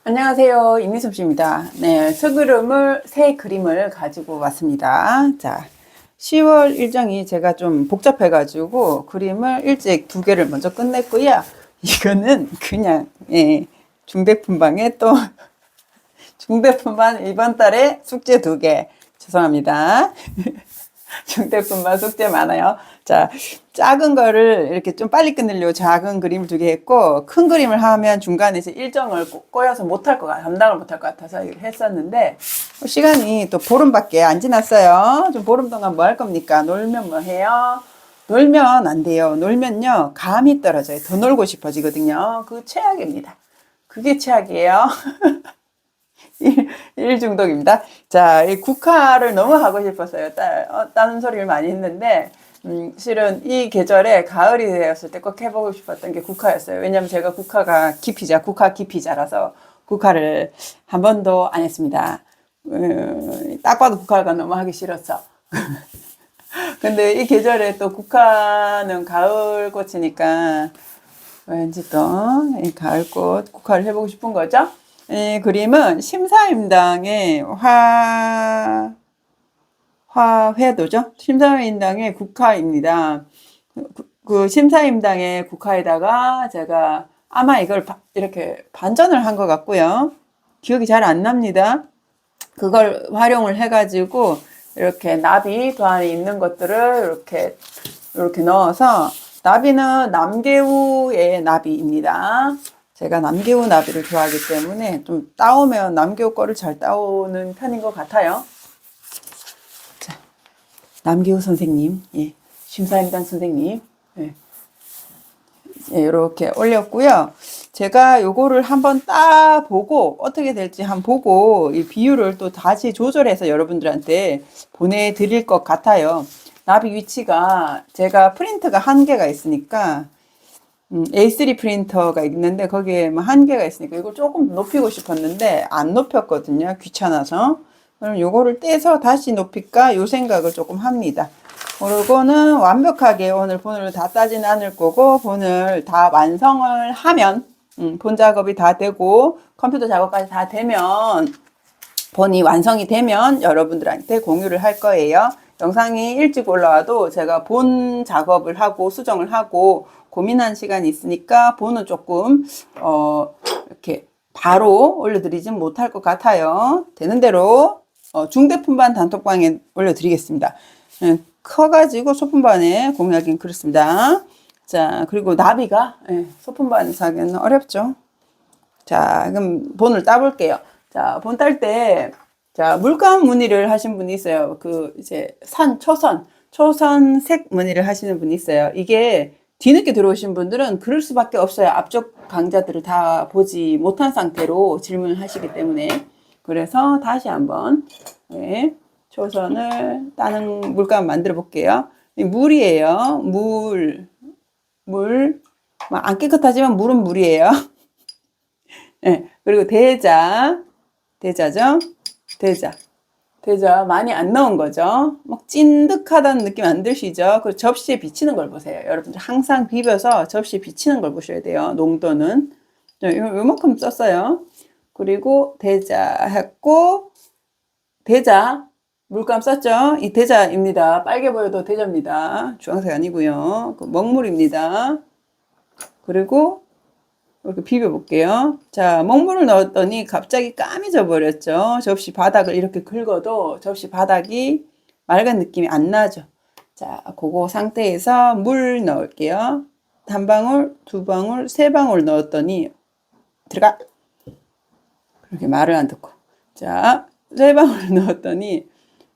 안녕하세요. 임미숙 씨입니다. 네, 새 그림을 가지고 왔습니다. 자, 10월 일정이 제가 좀 복잡해가지고 그림을 일찍 두 개를 먼저 끝냈고요. 이거는 그냥, 중대품방에 또, 중대품반 이번 달에 숙제 두 개. 죄송합니다. 중대품반 숙제 많아요. 자, 작은 거를 이렇게 좀 빨리 끝내려고 작은 그림을 두 개 했고, 큰 그림을 하면 중간에 이제 일정을 꼬여서 감당을 못할 것 같아서 이걸 했었는데, 시간이 또 보름밖에 안 지났어요. 좀 보름 동안 뭐 할 겁니까? 놀면 뭐 해요? 놀면 안 돼요. 놀면요, 감이 떨어져요. 더 놀고 싶어지거든요. 그 최악입니다. 그게 최악이에요. 일 중독입니다. 자, 이 국화를 너무 하고 싶었어요. 다른 소리를 많이 했는데, 실은 이 계절에 가을이 되었을 때 꼭 해보고 싶었던 게 국화였어요. 왜냐면 제가 국화 기피자라서 국화를 한 번도 안 했습니다. 딱 봐도 국화가 너무 하기 싫었어. 근데 이 계절에 또 국화는 가을 꽃이니까 왠지 또 가을꽃 국화를 해보고 싶은 거죠. 이 그림은 심사임당의 화회도죠. 심사임당의 국화입니다. 그 심사임당의 국화에다가 제가 아마 이걸 이렇게 반전을 한 것 같고요. 기억이 잘 안 납니다. 그걸 활용을 해가지고 이렇게 나비 그 안에 있는 것들을 이렇게 넣어서, 나비는 남개우의 나비입니다. 제가 남개우 나비를 좋아하기 때문에 좀 따오면 남개우 거를 잘 따오는 편인 것 같아요. 자, 남개우 선생님, 심사임당 선생님, 이렇게 올렸고요. 제가 요거를 한번 따보고 어떻게 될지 한번 보고 이 비율을 또 다시 조절해서 여러분들한테 보내드릴 것 같아요. 나비 위치가 제가 프린트가 한계가 있으니까 A3 프린터가 있는데 거기에 뭐 한계가 있으니까 이걸 조금 높이고 싶었는데 안 높였거든요. 귀찮아서. 그럼 요거를 떼서 다시 높일까 요 생각을 조금 합니다. 그리고는 완벽하게 오늘 본을 다 따지는 않을 거고, 본을 다 완성을 하면, 본 작업이 다 되고 컴퓨터 작업까지 다 되면, 본이 완성이 되면 여러분들한테 공유를 할 거예요. 영상이 일찍 올라와도 제가 본 작업을 하고 수정을 하고 고민한 시간이 있으니까 본은 조금 이렇게 바로 올려드리진 못할 것 같아요. 되는 대로 중대품반 단톡방에 올려드리겠습니다. 커가지고 소품반에 공유하긴 그렇습니다. 자, 그리고 나비가 소품반에서 하기는 어렵죠. 자, 그럼 본을 따볼게요. 자, 본 딸 때, 자, 물감 무늬를 하신 분이 있어요. 이제 초선색 무늬를 하시는 분이 있어요. 이게 뒤늦게 들어오신 분들은 그럴 수밖에 없어요. 앞쪽 강좌들을 다 보지 못한 상태로 질문을 하시기 때문에. 그래서 다시 한번, 초선을 따는 물감 만들어 볼게요. 물이에요. 안 깨끗하지만 물은 물이에요. 그리고 대자죠? 대자 많이 안 넣은 거죠. 막 찐득하다는 느낌 안 드시죠? 그 접시에 비치는 걸 보세요. 여러분들 항상 비벼서 접시에 비치는 걸 보셔야 돼요. 농도는. 요만큼 썼어요. 그리고 대자 했고, 물감 썼죠? 이 대자입니다. 빨개 보여도 대자입니다. 주황색 아니고요. 먹물입니다. 그리고 이렇게 비벼볼게요. 자, 먹물을 넣었더니 갑자기 까매져 버렸죠. 접시 바닥을 이렇게 긁어도 접시 바닥이 맑은 느낌이 안 나죠. 자, 그거 상태에서 물 넣을게요. 한 방울, 두 방울, 세 방울 넣었더니 들어가. 그렇게 말을 안 듣고. 자, 세 방울 넣었더니,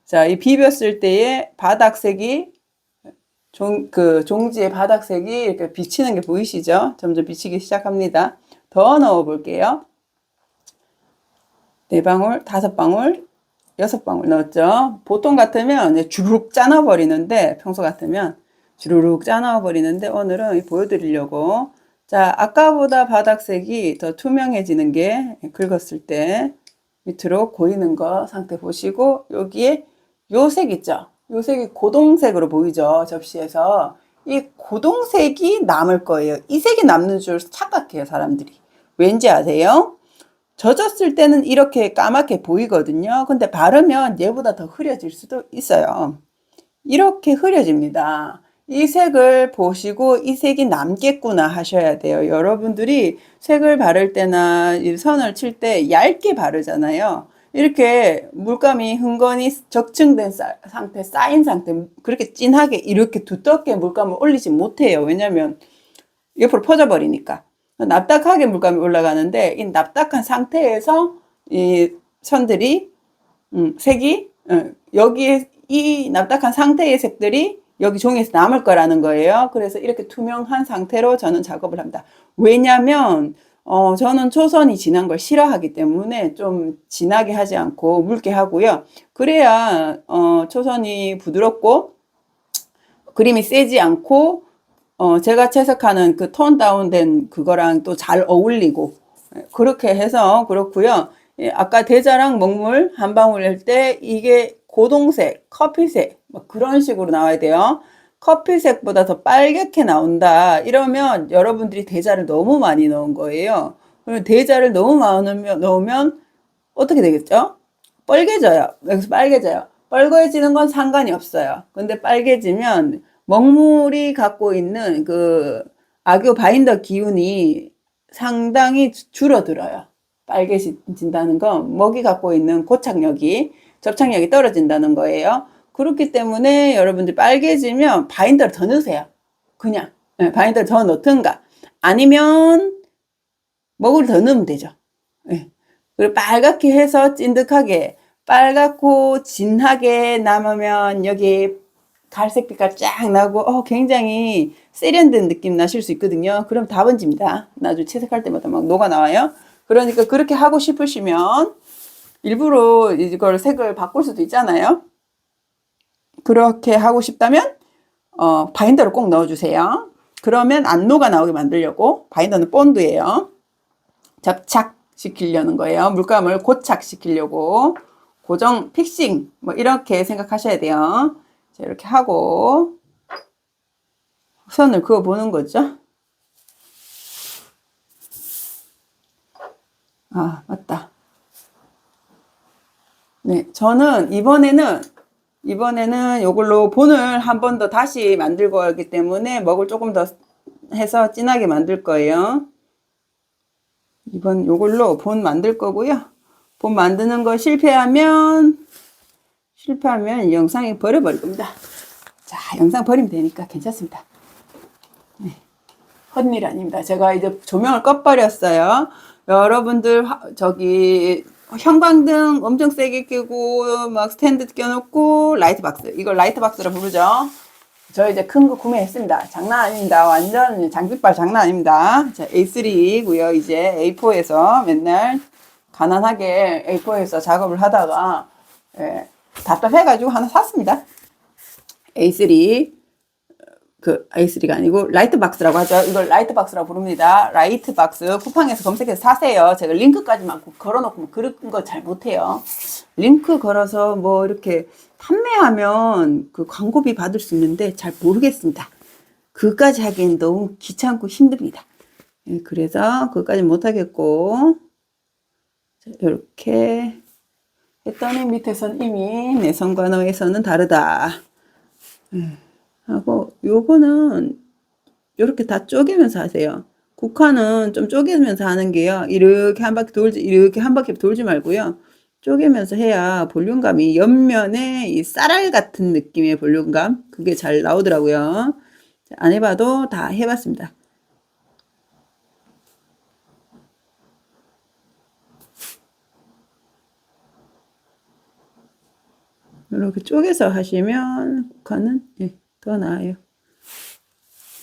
자, 이 비볐을 때의 바닥색이 종지의 바닥색이 이렇게 비치는 게 보이시죠? 점점 비치기 시작합니다. 더 넣어 볼게요. 4방울, 5방울, 6방울 넣었죠. 보통 같으면 주르륵 짜놔 버리는데, 평소 같으면 주르륵 짜놔 버리는데, 오늘은 보여드리려고. 자, 아까보다 바닥색이 더 투명해지는 게 긁었을 때 밑으로 고이는 거 상태 보시고, 여기에 요 색 있죠? 요 색이 고동색으로 보이죠? 접시에서. 이 고동색이 남을 거예요. 이 색이 남는 줄 착각해요, 사람들이. 왠지 아세요? 젖었을 때는 이렇게 까맣게 보이거든요. 근데 바르면 얘보다 더 흐려질 수도 있어요. 이렇게 흐려집니다. 이 색을 보시고 이 색이 남겠구나 하셔야 돼요. 여러분들이 색을 바를 때나 이 선을 칠 때 얇게 바르잖아요. 이렇게 물감이 흥건히 적층된 상태, 쌓인 상태, 그렇게 진하게 이렇게 두텁게 물감을 올리지 못해요. 왜냐면 옆으로 퍼져버리니까. 납작하게 물감이 올라가는데 이 납작한 상태에서 이 선들이 색이 여기에 이 납작한 상태의 색들이 여기 종이에서 남을 거라는 거예요. 그래서 이렇게 투명한 상태로 저는 작업을 합니다. 왜냐면 저는 초선이 진한 걸 싫어하기 때문에 좀 진하게 하지 않고 묽게 하고요. 그래야 초선이 부드럽고 그림이 세지 않고 제가 채색하는 그 톤 다운된 그거랑 또 잘 어울리고 그렇게 해서 그렇고요. 예, 아까 대자랑 먹물 한 방울일 때 이게 고동색, 커피색 뭐 그런 식으로 나와야 돼요. 커피색보다 더 빨갛게 나온다. 이러면 여러분들이 대자를 너무 많이 넣은 거예요. 그러면 대자를 너무 많이 넣으면 어떻게 되겠죠? 빨개져요. 여기서 빨개져요. 빨개지는 건 상관이 없어요. 근데 빨개지면 먹물이 갖고 있는 그 악유 바인더 기운이 상당히 줄어들어요. 빨개진다는 건 먹이 갖고 있는 고착력이, 접착력이 떨어진다는 거예요. 그렇기 때문에 여러분들 빨개지면 바인더를 더 넣으세요. 그냥 바인더를 더 넣든가 아니면 먹을 더 넣으면 되죠. 예. 그리고 빨갛게 해서 찐득하게 빨갛고 진하게 남으면 여기 갈색 빛깔 쫙 나고 굉장히 세련된 느낌 나실 수 있거든요. 그럼 다 번집니다. 나중에 채색할 때마다 막 녹아 나와요. 그러니까 그렇게 하고 싶으시면 일부러 이걸 색을 바꿀 수도 있잖아요. 그렇게 하고 싶다면 바인더를 꼭 넣어주세요. 그러면 안 녹아 나오게 만들려고. 바인더는 본드예요. 접착시키려는 거예요. 물감을 고착시키려고. 고정, 픽싱 뭐 이렇게 생각하셔야 돼요. 자, 이렇게 하고 선을 그어 보는 거죠. 아, 맞다. 네, 저는 이번에는 이걸로 본을 한 번 더 다시 만들 거기 때문에 먹을 조금 더 해서 진하게 만들 거예요. 이번 요걸로 본 만들 거고요. 본 만드는 거 실패하면 이 영상이 버려버릴 겁니다. 자, 영상 버리면 되니까 괜찮습니다. 네. 헛일 아닙니다. 제가 이제 조명을 꺼버렸어요. 여러분들 저기 형광등 엄청 세게 끄고 막 스탠드 껴놓고 라이트 박스, 이걸 라이트 박스라 부르죠. 저 이제 큰 거 구매했습니다. 장난 아닙니다. 완전 장비빨 장난 아닙니다. 자, A3고요. 이제 A4에서 맨날 가난하게 A4에서 작업을 하다가 답답해가지고 하나 샀습니다. A3 그 A3가 아니고 라이트 박스라고 하죠. 이걸 라이트 박스라고 부릅니다. 라이트 박스 쿠팡에서 검색해서 사세요. 제가 링크까지만 걸어놓고 그런 거 잘 못해요. 링크 걸어서 뭐 이렇게 판매하면 그 광고비 받을 수 있는데 잘 모르겠습니다. 그까지 하기엔 너무 귀찮고 힘듭니다. 그래서 그까지 못하겠고 이렇게 했더니 밑에선 이미 내 선과 너의 선은 다르다 하고 요거는 이렇게 다 쪼개면서 하세요. 국화는 좀 쪼개면서 하는 게요. 이렇게 한 바퀴 돌지 말고요. 쪼개면서 해야 볼륨감이 옆면에 이 쌀알 같은 느낌의 볼륨감 그게 잘 나오더라고요. 안 해봐도 다 해봤습니다. 이렇게 쪼개서 하시면 국화는 더 나아요.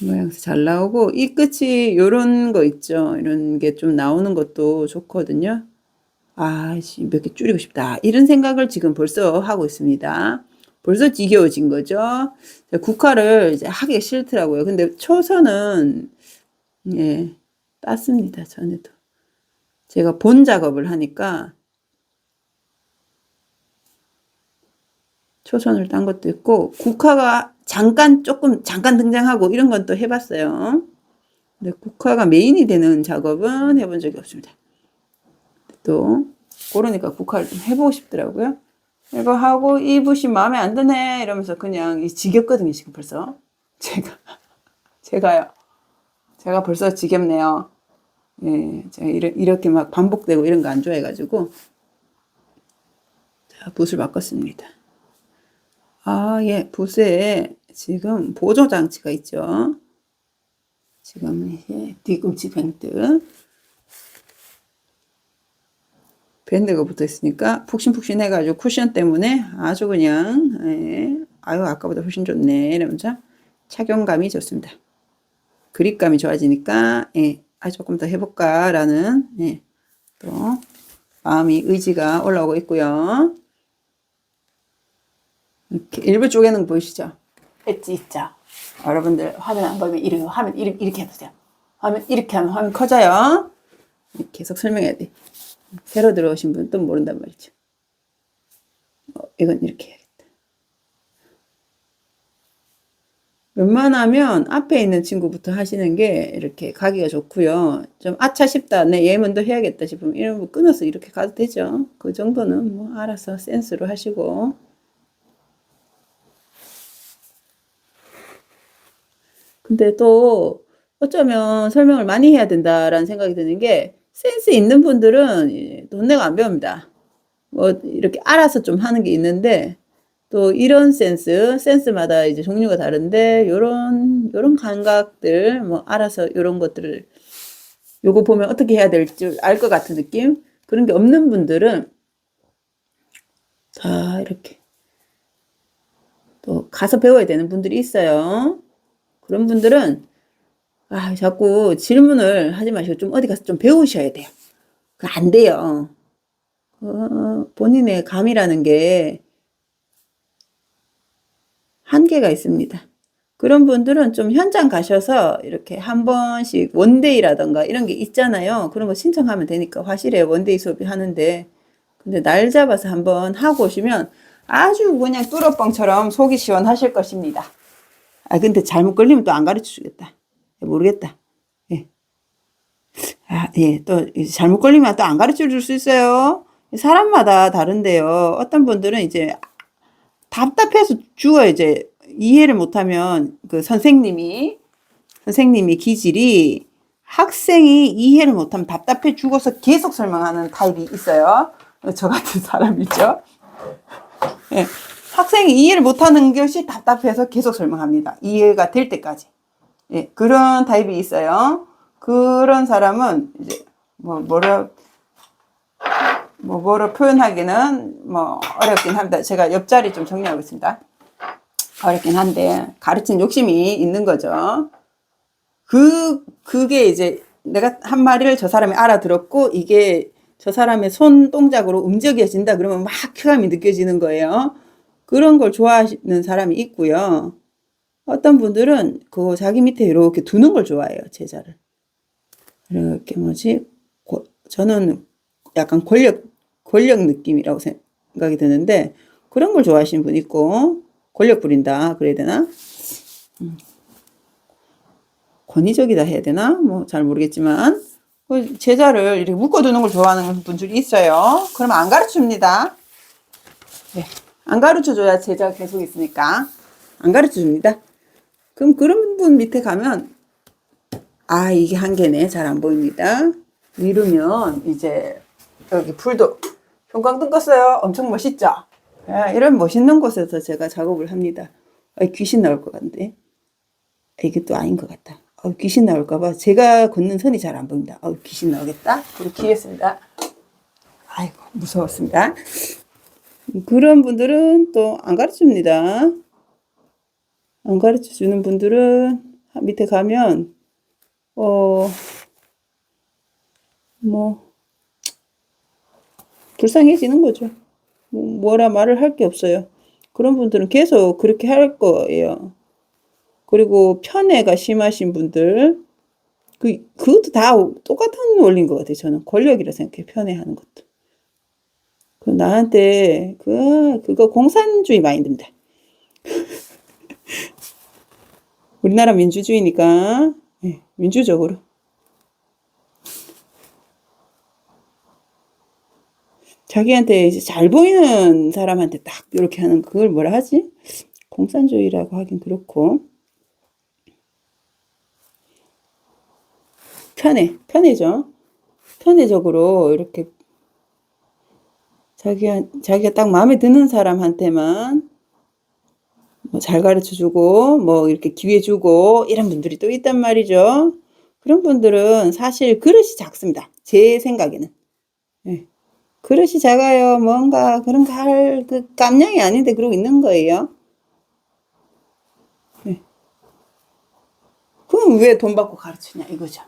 모양새 잘 나오고 이 끝이 요런 거 있죠. 이런 게 좀 나오는 것도 좋거든요. 아, 몇 개 줄이고 싶다. 이런 생각을 지금 벌써 하고 있습니다. 벌써 지겨워진 거죠. 국화를 이제 하기 싫더라고요. 근데 초선은 땄습니다. 전에도. 제가 본 작업을 하니까 초선을 딴 것도 있고 국화가 잠깐 등장하고 이런 건 또 해봤어요. 근데 국화가 메인이 되는 작업은 해본 적이 없습니다. 또 그러니까 국화를 좀 해보고 싶더라고요. 이거 하고 이 붓이 마음에 안 드네 이러면서 그냥 지겹거든요 지금 벌써. 제가요. 제가 벌써 지겹네요. 예, 제가 이렇게 막 반복되고 이런 거 안 좋아해가지고 자 붓을 바꿨습니다. 아, 예, 붓에 지금 보조 장치가 있죠. 지금 예, 뒤꿈치 밴드가 붙어 있으니까 푹신푹신 해가지고 쿠션 때문에 아주 그냥 예, 아유 아까보다 훨씬 좋네 이러면서 착용감이 좋습니다. 그립감이 좋아지니까 예, 아 조금 더 해볼까라는 예, 또 마음이 의지가 올라오고 있고요. 이렇게 일부 쪼개는 거 보이시죠? 엣지 있죠? 여러분들 화면 안 보이면 이렇게 화면 이렇게 해보세요. 화면 이렇게 하면 화면 커져요. 계속 설명해야 돼. 새로 들어오신 분 또 모른단 말이죠. 이건 이렇게 해야겠다. 웬만하면 앞에 있는 친구부터 하시는 게 이렇게 가기가 좋고요. 좀 아차 싶다. 네, 얘 먼저 해야겠다 싶으면 이런 거 끊어서 이렇게 가도 되죠. 그 정도는 뭐 알아서 센스로 하시고. 근데 또 어쩌면 설명을 많이 해야 된다라는 생각이 드는 게 센스 있는 분들은 돈 내고 안 배웁니다. 뭐 이렇게 알아서 좀 하는 게 있는데 또 이런 센스마다 이제 종류가 다른데 요런 감각들 뭐 알아서 요런 것들을 요거 보면 어떻게 해야 될 줄 알 것 같은 느낌 그런 게 없는 분들은 다 이렇게 또 가서 배워야 되는 분들이 있어요. 그런 분들은 아 자꾸 질문을 하지 마시고 좀 어디 가서 좀 배우셔야 돼요. 그건 안 돼요. 본인의 감이라는 게 한계가 있습니다. 그런 분들은 좀 현장 가셔서 이렇게 한 번씩 원데이라던가 이런 게 있잖아요. 그런 거 신청하면 되니까 화실에 원데이 수업이 하는데 근데 날 잡아서 한번 하고 오시면 아주 그냥 뚫어뻥처럼 속이 시원하실 것입니다. 아 근데 잘못 걸리면 또 안 가르쳐 주겠다. 모르겠다. 예. 아, 예. 또 잘못 걸리면 또 안 가르쳐 줄 수 있어요. 사람마다 다른데요. 어떤 분들은 이제 답답해서 죽어 이제 이해를 못하면 그 선생님이 기질이 학생이 이해를 못하면 답답해 죽어서 계속 설명하는 타입이 있어요. 저 같은 사람이죠. 예. 학생이 이해를 못하는 것이 답답해서 계속 설명합니다. 이해가 될 때까지. 예. 그런 타입이 있어요. 그런 사람은 이제 뭐라 표현하기는 어렵긴 합니다. 제가 옆자리 좀 정리하고 있습니다. 어렵긴 한데 가르친 욕심이 있는 거죠. 그게 이제 내가 한 마리를 저 사람이 알아들었고 이게 저 사람의 손 동작으로 움직여진다 그러면 막 쾌감이 느껴지는 거예요. 그런 걸 좋아하시는 사람이 있고요. 어떤 분들은 그 자기 밑에 이렇게 두는 걸 좋아해요, 제자를. 이렇게 저는 약간 권력 느낌이라고 생각이 드는데 그런 걸 좋아하시는 분 있고 권력 부린다 그래야 되나? 권위적이다 해야 되나? 뭐 잘 모르겠지만 제자를 이렇게 묶어두는 걸 좋아하는 분들이 있어요. 그럼 안 가르쳐줍니다. 네. 안 가르쳐줘야 제자가 계속 있으니까 안 가르쳐줍니다. 그럼 그런 분 밑에 가면 아 이게 한계네 잘 안 보입니다. 이러면 이제 여기 불도 형광등 껐어요. 엄청 멋있죠? 이런 멋있는 곳에서 제가 작업을 합니다. 귀신 나올 것 같은데 이게 또 아닌 것 같다. 귀신 나올까봐 제가 걷는 선이 잘 안 보입니다. 귀신 나오겠다. 그리고 기겠습니다. 아이고 무서웠습니다. 그런 분들은 또 안 가르쳐줍니다. 안 가르쳐주는 분들은 밑에 가면 불쌍해지는 거죠. 뭐라 말을 할 게 없어요. 그런 분들은 계속 그렇게 할 거예요. 그리고 편애가 심하신 분들 그것도 다 똑같은 원리인 것 같아요. 저는 권력이라 생각해요. 편애하는 것도. 나한테 그거 공산주의 마인드입니다. 우리나라 민주주의니까 네, 민주적으로 자기한테 이제 잘 보이는 사람한테 딱 이렇게 하는 그걸 뭐라 하지? 공산주의라고 하긴 그렇고. 편해져. 편의적으로 이렇게 자기가 딱 마음에 드는 사람한테만 뭐잘 가르쳐 주고, 뭐 이렇게 기회 주고, 이런 분들이 또 있단 말이죠. 그런 분들은 사실 그릇이 작습니다. 제 생각에는. 예. 그릇이 작아요. 뭔가 그런 거 할 그 깜냥이 아닌데 그러고 있는 거예요. 예. 그럼 왜 돈 받고 가르치냐 이거죠.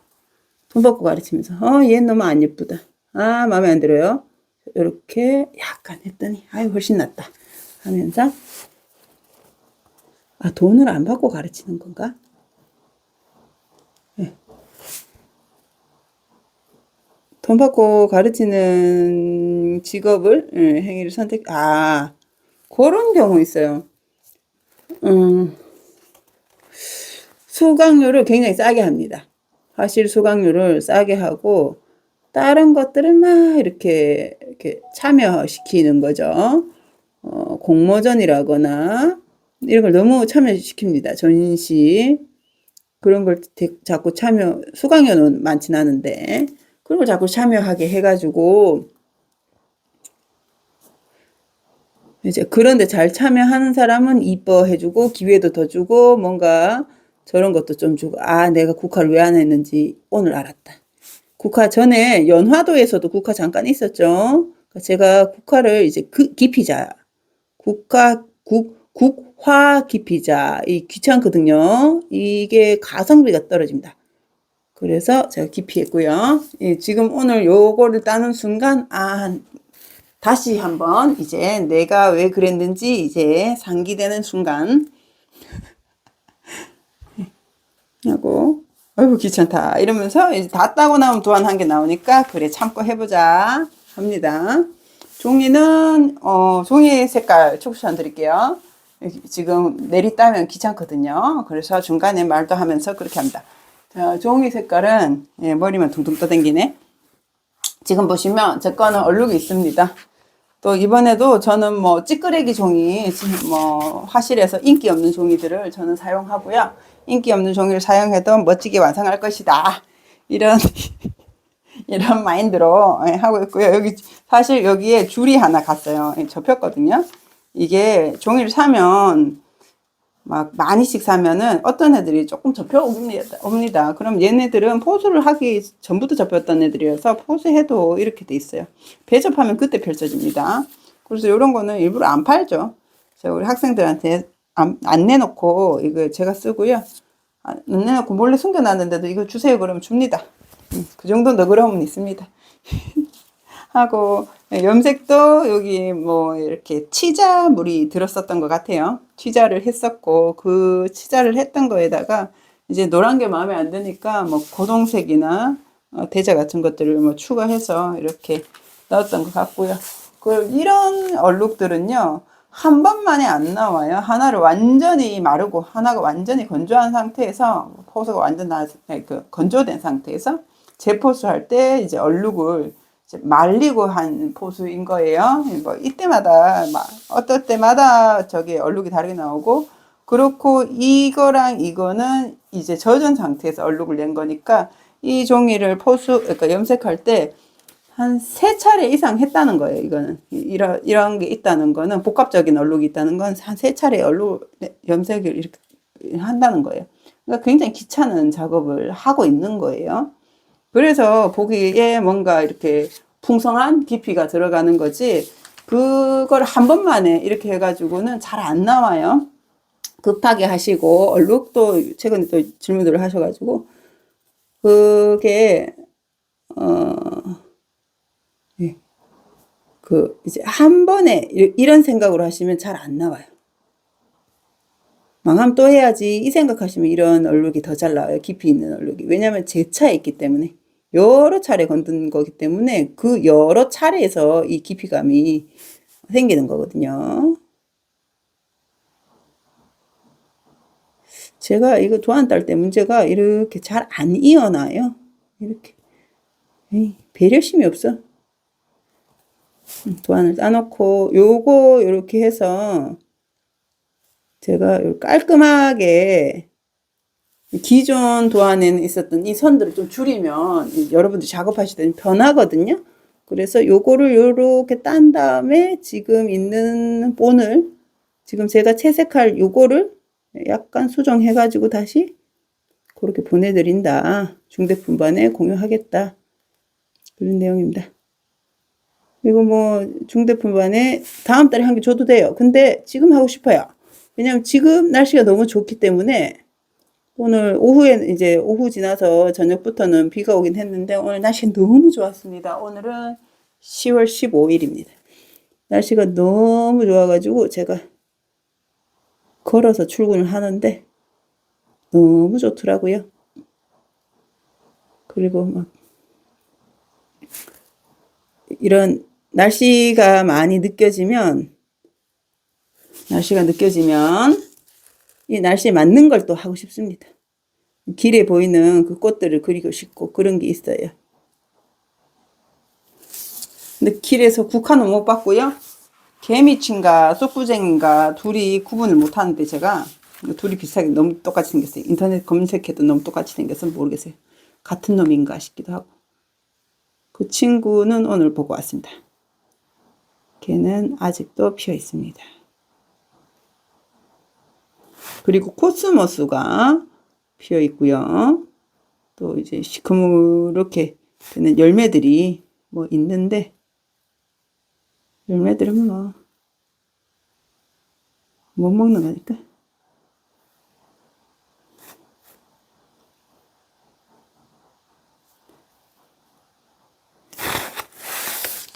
돈 받고 가르치면서 얘 너무 안 예쁘다. 아 마음에 안 들어요. 이렇게 약간 했더니 아유 훨씬 낫다 하면서 돈을 안 받고 가르치는 건가? 예. 돈 받고 가르치는 직업을 행위를 그런 경우 있어요. 음, 수강료를 굉장히 싸게 합니다. 사실 수강료를 싸게 하고 다른 것들을 막 이렇게 참여시키는 거죠. 공모전이라거나 이런 걸 너무 참여시킵니다. 전시 그런 걸 자꾸 수강료는 많진 않은데 그런 걸 자꾸 참여하게 해가지고 이제 그런데 잘 참여하는 사람은 이뻐해주고 기회도 더 주고 뭔가 저런 것도 좀 주고 내가 국화를 왜 안 했는지 오늘 알았다. 국화 전에 연화도에서도 국화 잠깐 있었죠. 제가 국화를 이제 기피자 국화 기피자 이 귀찮거든요. 이게 가성비가 떨어집니다. 그래서 제가 기피했고요. 지금 오늘 요거를 따는 순간 다시 한번 이제 내가 왜 그랬는지 이제 상기되는 순간 하고 아이고 귀찮다 이러면서 이제 다 따고 나면 도안 한 개 나오니까 그래 참고 해보자 합니다. 종이는 종이 색깔 추천 드릴게요. 지금 내리 따면 귀찮거든요. 그래서 중간에 말도 하면서 그렇게 합니다. 자, 종이 색깔은 머리만 둥둥 떠댕기네. 지금 보시면 제 거는 얼룩이 있습니다. 또 이번에도 저는 뭐 찌끄레기 종이 뭐 화실에서 인기 없는 종이들을 저는 사용하고요. 인기 없는 종이를 사용해도 멋지게 완성할 것이다. 이런 이런 마인드로 하고 있고요. 여기 사실 여기에 줄이 하나 갔어요. 접혔거든요. 이게 종이를 사면 막 많이씩 사면은 어떤 애들이 조금 접혀 옵니다. 그럼 얘네들은 포수를 하기 전부터 접혔던 애들이어서 포수해도 이렇게 돼 있어요. 배접하면 그때 펼쳐집니다. 그래서 이런 거는 일부러 안 팔죠. 제가 우리 학생들한테 안 내놓고 이거 제가 쓰고요. 안 내놓고 몰래 숨겨놨는데도 이거 주세요 그러면 줍니다. 그 정도 너그러움은 있습니다. 하고 염색도 여기 뭐 이렇게 치자물이 들었었던 것 같아요. 치자를 했었고 그 치자를 했던 거에다가 이제 노란 게 마음에 안 드니까 뭐 고동색이나 대자 같은 것들을 뭐 추가해서 이렇게 넣었던 것 같고요. 이런 얼룩들은요 한 번만에 안 나와요. 하나를 완전히 마르고 하나가 완전히 건조한 상태에서 포수가 완전 건조된 상태에서 재포수할 때 이제 얼룩을 말리고 한 포수인 거예요. 뭐 이때마다 어떨 때마다 저기 얼룩이 다르게 나오고 그렇고 이거랑 이거는 이제 젖은 상태에서 얼룩을 낸 거니까 이 종이를 그러니까 염색할 때 한 3차례 이상 했다는 거예요. 이거는 이런 게 있다는 거는 복합적인 얼룩이 있다는 건 한 3차례 염색을 이렇게 한다는 거예요. 그러니까 굉장히 귀찮은 작업을 하고 있는 거예요. 그래서 보기에 뭔가 이렇게 풍성한 깊이가 들어가는 거지 그걸 한 번만에 이렇게 해가지고는 잘 안 나와요. 급하게 하시고 얼룩도 최근에 또 질문들을 하셔가지고 그게 이제 한 번에 이런 생각으로 하시면 잘 안 나와요. 망하면 또 해야지 이 생각하시면 이런 얼룩이 더 잘 나와요. 깊이 있는 얼룩이. 왜냐하면 재차에 있기 때문에 여러 차례 건든 거기 때문에 그 여러 차례에서 이 깊이감이 생기는 거거든요. 제가 이거 도안 딸 때 문제가 이렇게 잘 안 이어나요. 이렇게 배려심이 없어. 도안을 따놓고 요거 요렇게 해서 제가 요 깔끔하게 기존 도안에는 있었던 이 선들을 좀 줄이면 여러분들 작업하실 때는 편하거든요. 그래서 요거를 요렇게 딴 다음에 지금 있는 본을 지금 제가 채색할 요거를 약간 수정해 가지고 다시 그렇게 보내드린다. 중대품반에 공유하겠다. 그런 내용입니다. 그리고 뭐 중대품반에 다음 달에 한 개 줘도 돼요. 근데 지금 하고 싶어요. 왜냐면 지금 날씨가 너무 좋기 때문에 오늘 오후에 이제 오후 지나서 저녁부터는 비가 오긴 했는데 오늘 날씨 너무 좋았습니다. 오늘은 10월 15일입니다. 날씨가 너무 좋아가지고 제가 걸어서 출근을 하는데 너무 좋더라고요. 그리고 막 이런 날씨가 느껴지면 이 날씨에 맞는 걸 또 하고 싶습니다. 길에 보이는 그 꽃들을 그리고 싶고 그런 게 있어요. 근데 길에서 국화는 못 봤고요. 개미친가 쏙부쟁인가 둘이 구분을 못 하는데 제가 둘이 비슷하게 너무 똑같이 생겼어요. 인터넷 검색해도 너무 똑같이 생겨서 모르겠어요. 같은 놈인가 싶기도 하고. 그 친구는 오늘 보고 왔습니다. 걔는 아직도 피어 있습니다. 그리고 코스모스가 피어 있고요. 또 이제 시커멓게 되는 열매들이 뭐 있는데 열매들은 뭐 못 먹는 거니까.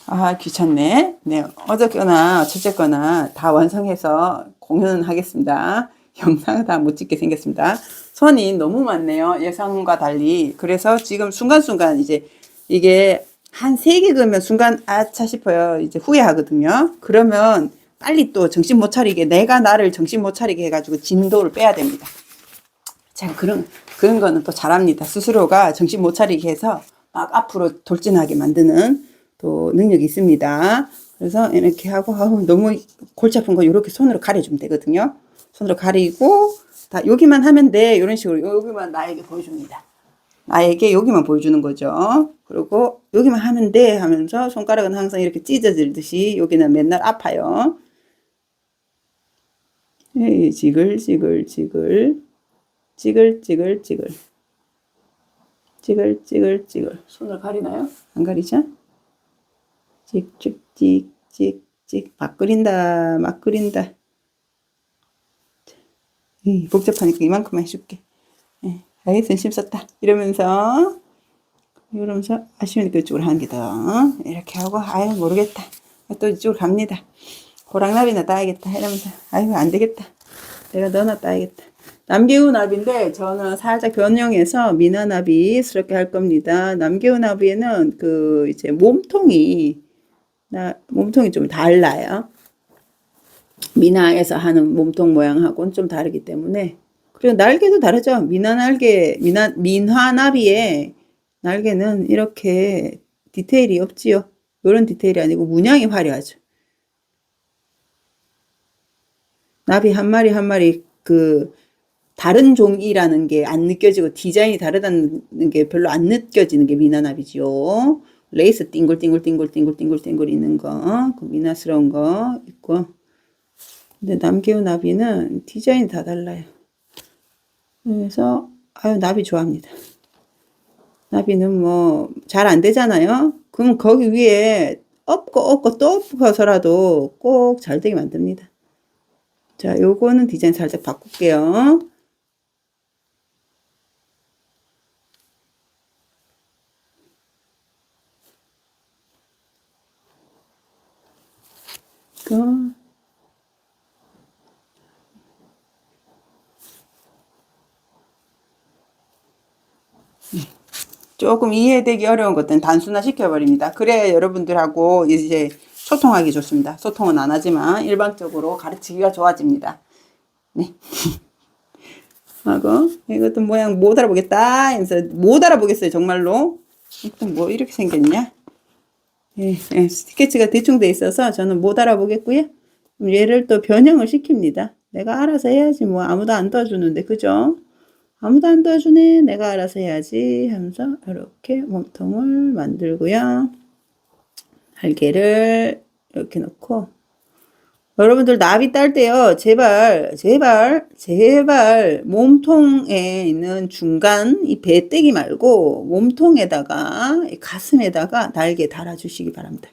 아, 귀찮네. 네, 어저께나 어쨌거나 다 완성해서 공유는 하겠습니다. 영상을 다 못 찍게 생겼습니다. 선이 너무 많네요. 예상과 달리. 그래서 지금 순간순간 이제 이게 한 3개 그으면 순간 아차 싶어요. 이제 후회하거든요. 그러면 빨리 또 정신 못 차리게, 내가 나를 정신 못 차리게 해가지고 진도를 빼야 됩니다. 제가 그런 거는 또 잘합니다. 스스로가 정신 못 차리게 해서 막 앞으로 돌진하게 만드는 또 능력이 있습니다. 그래서 이렇게 하고, 너무 골치 아픈 거 이렇게 손으로 가려주면 되거든요. 손으로 가리고, 다 여기만 하면 돼. 이런 식으로 여기만 나에게 보여줍니다. 나에게 여기만 보여주는 거죠. 그리고 여기만 하면 돼 하면서 손가락은 항상 이렇게 찢어지듯이 여기는 맨날 아파요. 지글지글지글. 찌글찌글찌글 찌글찌글찌글 손을 가리나요? 안 가리죠? 찍찍찍찍찍 막 끓인다 막 끓인다. 복잡하니까 이만큼만 해줄게. 아이 선심 썼다 이러면서 아쉬우니까 이쪽으로 하는 게 더 이렇게 하고 아유 모르겠다 또 이쪽으로 갑니다. 호랑나비나 따야겠다 이러면서 아유 안 되겠다 내가 너나 따야겠다. 남개우나비인데 저는 살짝 변형해서 미나나비스럽게 할 겁니다. 남개우나비에는 그 이제 몸통이 좀 달라요. 미나에서 하는 몸통 모양하고는 좀 다르기 때문에 그리고 날개도 다르죠. 민화나비의 날개는 이렇게 디테일이 없지요. 이런 디테일이 아니고 문양이 화려하죠. 나비 한 마리 한 마리 그 다른 종이라는 게 안 느껴지고 디자인이 다르다는 게 별로 안 느껴지는 게 미나나비지요. 레이스 띵글띵글 있는 거, 그 미나스러운 거 있고. 근데 남개우 나비는 디자인이 다 달라요. 그래서 아유 나비 좋아합니다. 나비는 뭐 잘 안 되잖아요. 그럼 거기 위에 엎고 또 엎어서라도 꼭 잘 되게 만듭니다. 자, 요거는 디자인 살짝 바꿀게요. 조금 이해되기 어려운 것들은 단순화 시켜버립니다. 그래야 여러분들하고 이제 소통하기 좋습니다. 소통은 안 하지만 일방적으로 가르치기가 좋아집니다. 네. 하고 이것도 모양 못 알아보겠다. 그래서 못 알아보겠어요. 정말로. 일단 뭐 이렇게 생겼냐? 예, 예, 스케치가 대충 돼 있어서 저는 못 알아보겠고요. 그럼 얘를 또 변형을 시킵니다. 내가 알아서 해야지 뭐 아무도 안 도와주는데 그죠? 아무도 안 도와주네. 내가 알아서 해야지 하면서 이렇게 몸통을 만들고요. 날개를 이렇게 놓고 여러분들 나비 딸 때요. 제발 몸통에 있는 중간 이 배때기 말고 몸통에다가 가슴에다가 날개 달아주시기 바랍니다.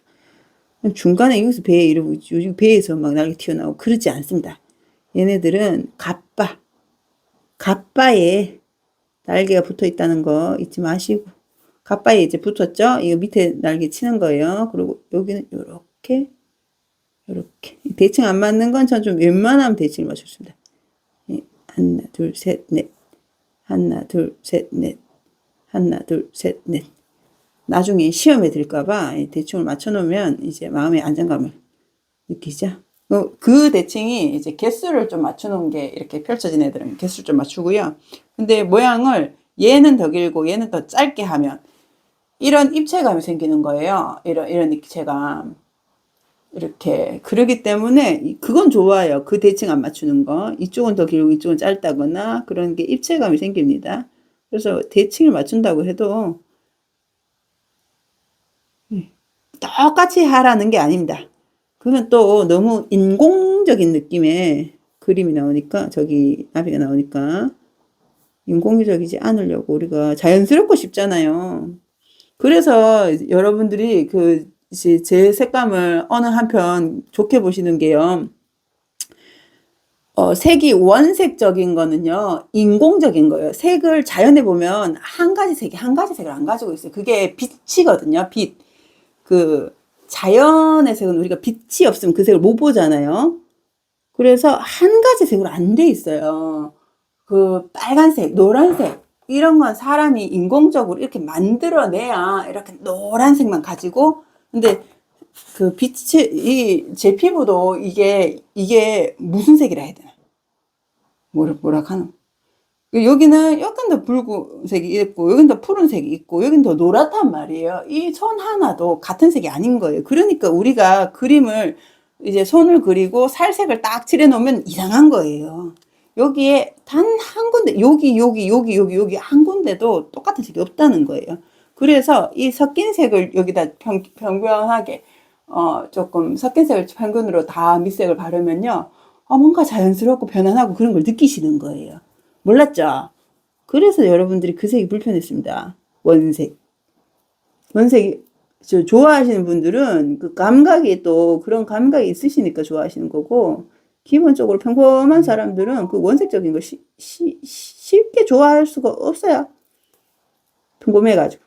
중간에 여기서 배에 이러고 요즘 배에서 막 날개 튀어나오고 그러지 않습니다. 얘네들은 갑바에 날개가 붙어 있다는 거 잊지 마시고 갑바에 이제 붙었죠? 이거 밑에 날개 치는 거예요. 그리고 여기는 요렇게 대칭 안 맞는 건 전 좀 웬만하면 대칭을 맞췄습니다. 하나 둘 셋 넷 하나 둘 셋 넷 하나 둘 셋 넷 나중에 시험에 들까봐 대충을 맞춰놓으면 이제 마음의 안정감을 느끼죠. 그 대칭이 이제 개수를 좀 맞추는 게 이렇게 펼쳐진 애들은 개수를 좀 맞추고요. 근데 모양을 얘는 더 길고 얘는 더 짧게 하면 이런 입체감이 생기는 거예요. 이런 입체감. 이렇게 그러기 때문에 그건 좋아요. 그 대칭 안 맞추는 거. 이쪽은 더 길고 이쪽은 짧다거나 그런 게 입체감이 생깁니다. 그래서 대칭을 맞춘다고 해도 똑같이 하라는 게 아닙니다. 그러면 또 너무 인공적인 느낌의 그림이 나오니까 저기 나비가 나오니까 인공적이지 않으려고 우리가 자연스럽고 싶잖아요. 그래서 여러분들이 제 색감을 어느 한편 좋게 보시는 게요. 색이 원색적인 거는요, 인공적인 거예요. 색을 자연에 보면 한 가지 색을 안 가지고 있어요. 그게 빛이거든요, 빛. 자연의 색은 우리가 빛이 없으면 그 색을 못 보잖아요. 그래서 한 가지 색으로 안 돼 있어요. 빨간색, 노란색, 이런 건 사람이 인공적으로 이렇게 만들어내야 이렇게 노란색만 가지고, 근데 제 피부도 이게 무슨 색이라 해야 되나? 뭐라 하나? 여기는 약간 더 붉은색이 있고, 여긴 더 푸른색이 있고, 여긴 더 노랗단 말이에요. 이 손 하나도 같은 색이 아닌 거예요. 그러니까 우리가 그림을 이제 손을 그리고 살색을 딱 칠해 놓으면 이상한 거예요. 여기에 단 한 군데, 여기 한 군데도 똑같은 색이 없다는 거예요. 그래서 이 섞인 색을 여기다 평평하게, 조금 섞인 색을 평균으로 다 밑색을 바르면요. 뭔가 자연스럽고 편안하고 그런 걸 느끼시는 거예요. 몰랐죠? 그래서 여러분들이 그 색이 불편했습니다. 원색. 원색이, 좋아하시는 분들은 그 감각이 또 그런 감각이 있으시니까 좋아하시는 거고, 기본적으로 평범한 사람들은 그 원색적인 걸 쉽게 좋아할 수가 없어요. 평범해가지고.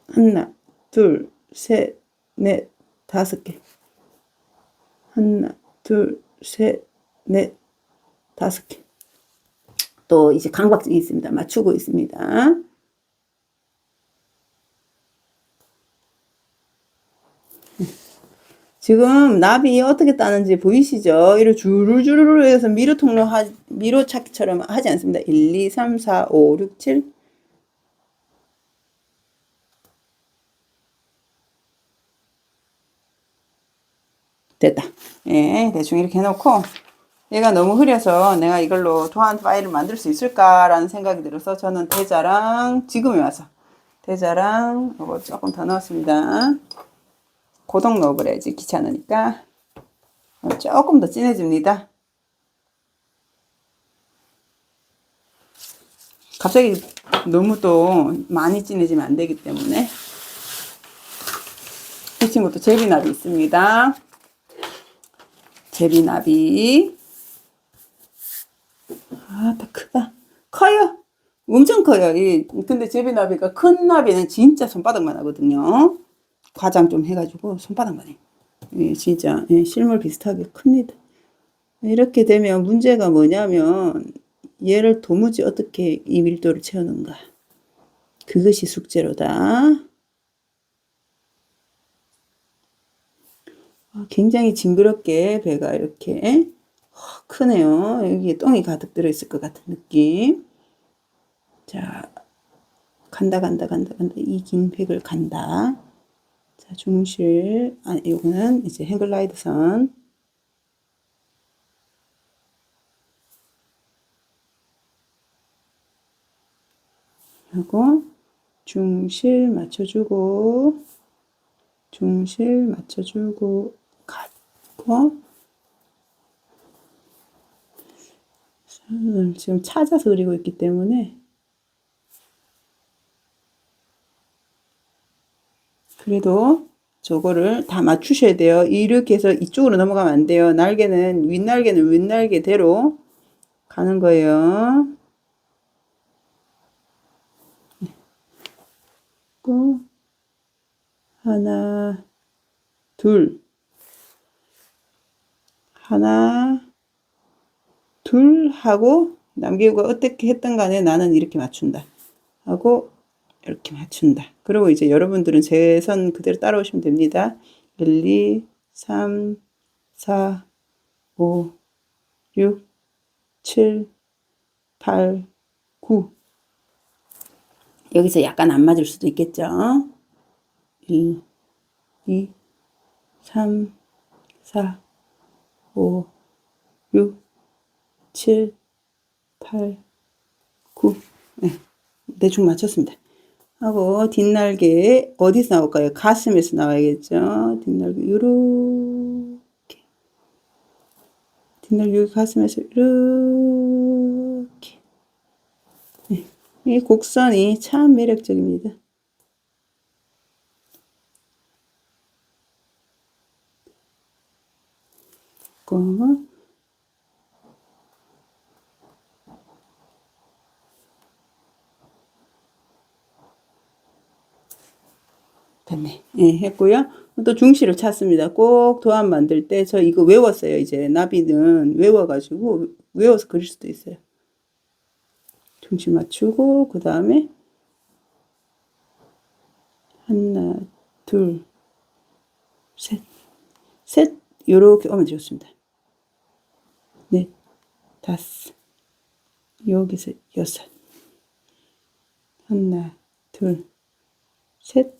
하나, 둘, 셋, 넷, 다섯 개. 하나, 둘, 셋, 넷, 다섯 개. 또 이제 강박증이 있습니다. 맞추고 있습니다. 지금 나비 어떻게 따는지 보이시죠? 이렇게 주르르르 해서 미로 찾기처럼 하지 않습니다. 1, 2, 3, 4, 5, 6, 7. 됐다. 예, 대충 이렇게 해놓고 얘가 너무 흐려서 내가 이걸로 도안 파일을 만들 수 있을까라는 생각이 들어서 저는 대자랑 지금에 와서 대자랑 이거 조금 더 넣었습니다. 고동 넣어버려야지 귀찮으니까 조금 더 진해집니다. 갑자기 너무 또 많이 진해지면 안 되기 때문에 이 친구도 제비나비 있습니다. 제비나비 다 크다. 커요. 엄청 커요. 근데 제비나비가 큰 나비는 진짜 손바닥만 하거든요. 과장 좀 해가지고 손바닥만 해. 진짜 실물 비슷하게 큽니다. 이렇게 되면 문제가 뭐냐면 얘를 도무지 어떻게 이 밀도를 채우는가. 그것이 숙제로다. 굉장히 징그럽게 배가 이렇게 크네요. 여기에 똥이 가득 들어있을 것 같은 느낌. 자, 간다. 이 긴 획을 간다. 자, 중실. 이거는 이제 행글라이드 선. 하고, 중실 맞춰주고, 중실 맞춰주고, 갖고, 지금 찾아서 그리고 있기 때문에, 그래도 저거를 다 맞추셔야 돼요. 이렇게 해서 이쪽으로 넘어가면 안 돼요. 날개는, 윗날개는 윗날개대로 가는 거예요. 또, 하나, 둘, 하나, 둘 하고, 남기고 어떻게 했던 간에 나는 이렇게 맞춘다. 하고, 이렇게 맞춘다. 그리고 이제 여러분들은 제 선 그대로 따라오시면 됩니다. 1, 2, 3, 4, 5, 6, 7, 8, 9. 여기서 약간 안 맞을 수도 있겠죠. 1, 2, 3, 4, 5, 6, 7, 8, 9. 네, 대충 맞췄습니다. 하고 뒷날개 어디서 나올까요? 가슴에서 나와야겠죠. 뒷날개 요렇게 뒷날개 여기 가슴에서 이렇게 네. 이 곡선이 참 매력적입니다. 됐네. 예, 했고요. 또 중시를 찾습니다. 꼭 도안 만들 때 저 이거 외웠어요. 이제 나비는 외워가지고 외워서 그릴 수도 있어요. 중시 맞추고 그 다음에 하나, 둘, 셋 요렇게 오면 좋습니다. 넷, 다섯, 여기서 여섯, 하나, 둘, 셋,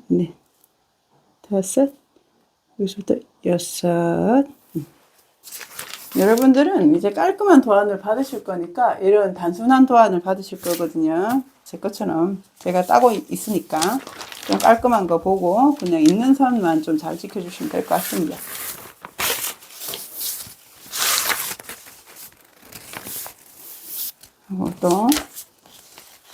넷, 다섯, 여기서부터 여섯. 여러분들은 이제 깔끔한 도안을 받으실 거니까 이런 단순한 도안을 받으실 거거든요. 제 것처럼 제가 따고 있으니까 좀 깔끔한 거 보고 그냥 있는 선만 좀 잘 지켜주시면 될 것 같습니다. 또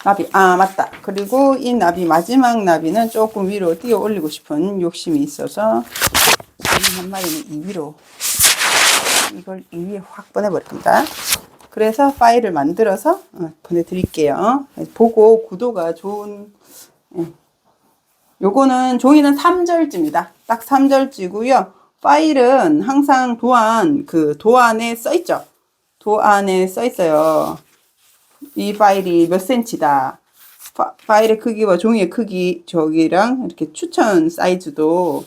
나비, 맞다. 그리고 이 나비, 마지막 나비는 조금 위로 띄어 올리고 싶은 욕심이 있어서 한 마리는 이 위로 이걸 이 위에 확 보내버립니다. 그래서 파일을 만들어서 보내드릴게요. 보고 구도가 좋은, 요거는 종이는 3절지입니다. 딱 3절지고요. 파일은 항상 도안에 써있죠. 도안에 써있어요. 이 파일이 몇 센치다. 파일의 크기와 종이의 크기 저기랑 이렇게 추천 사이즈도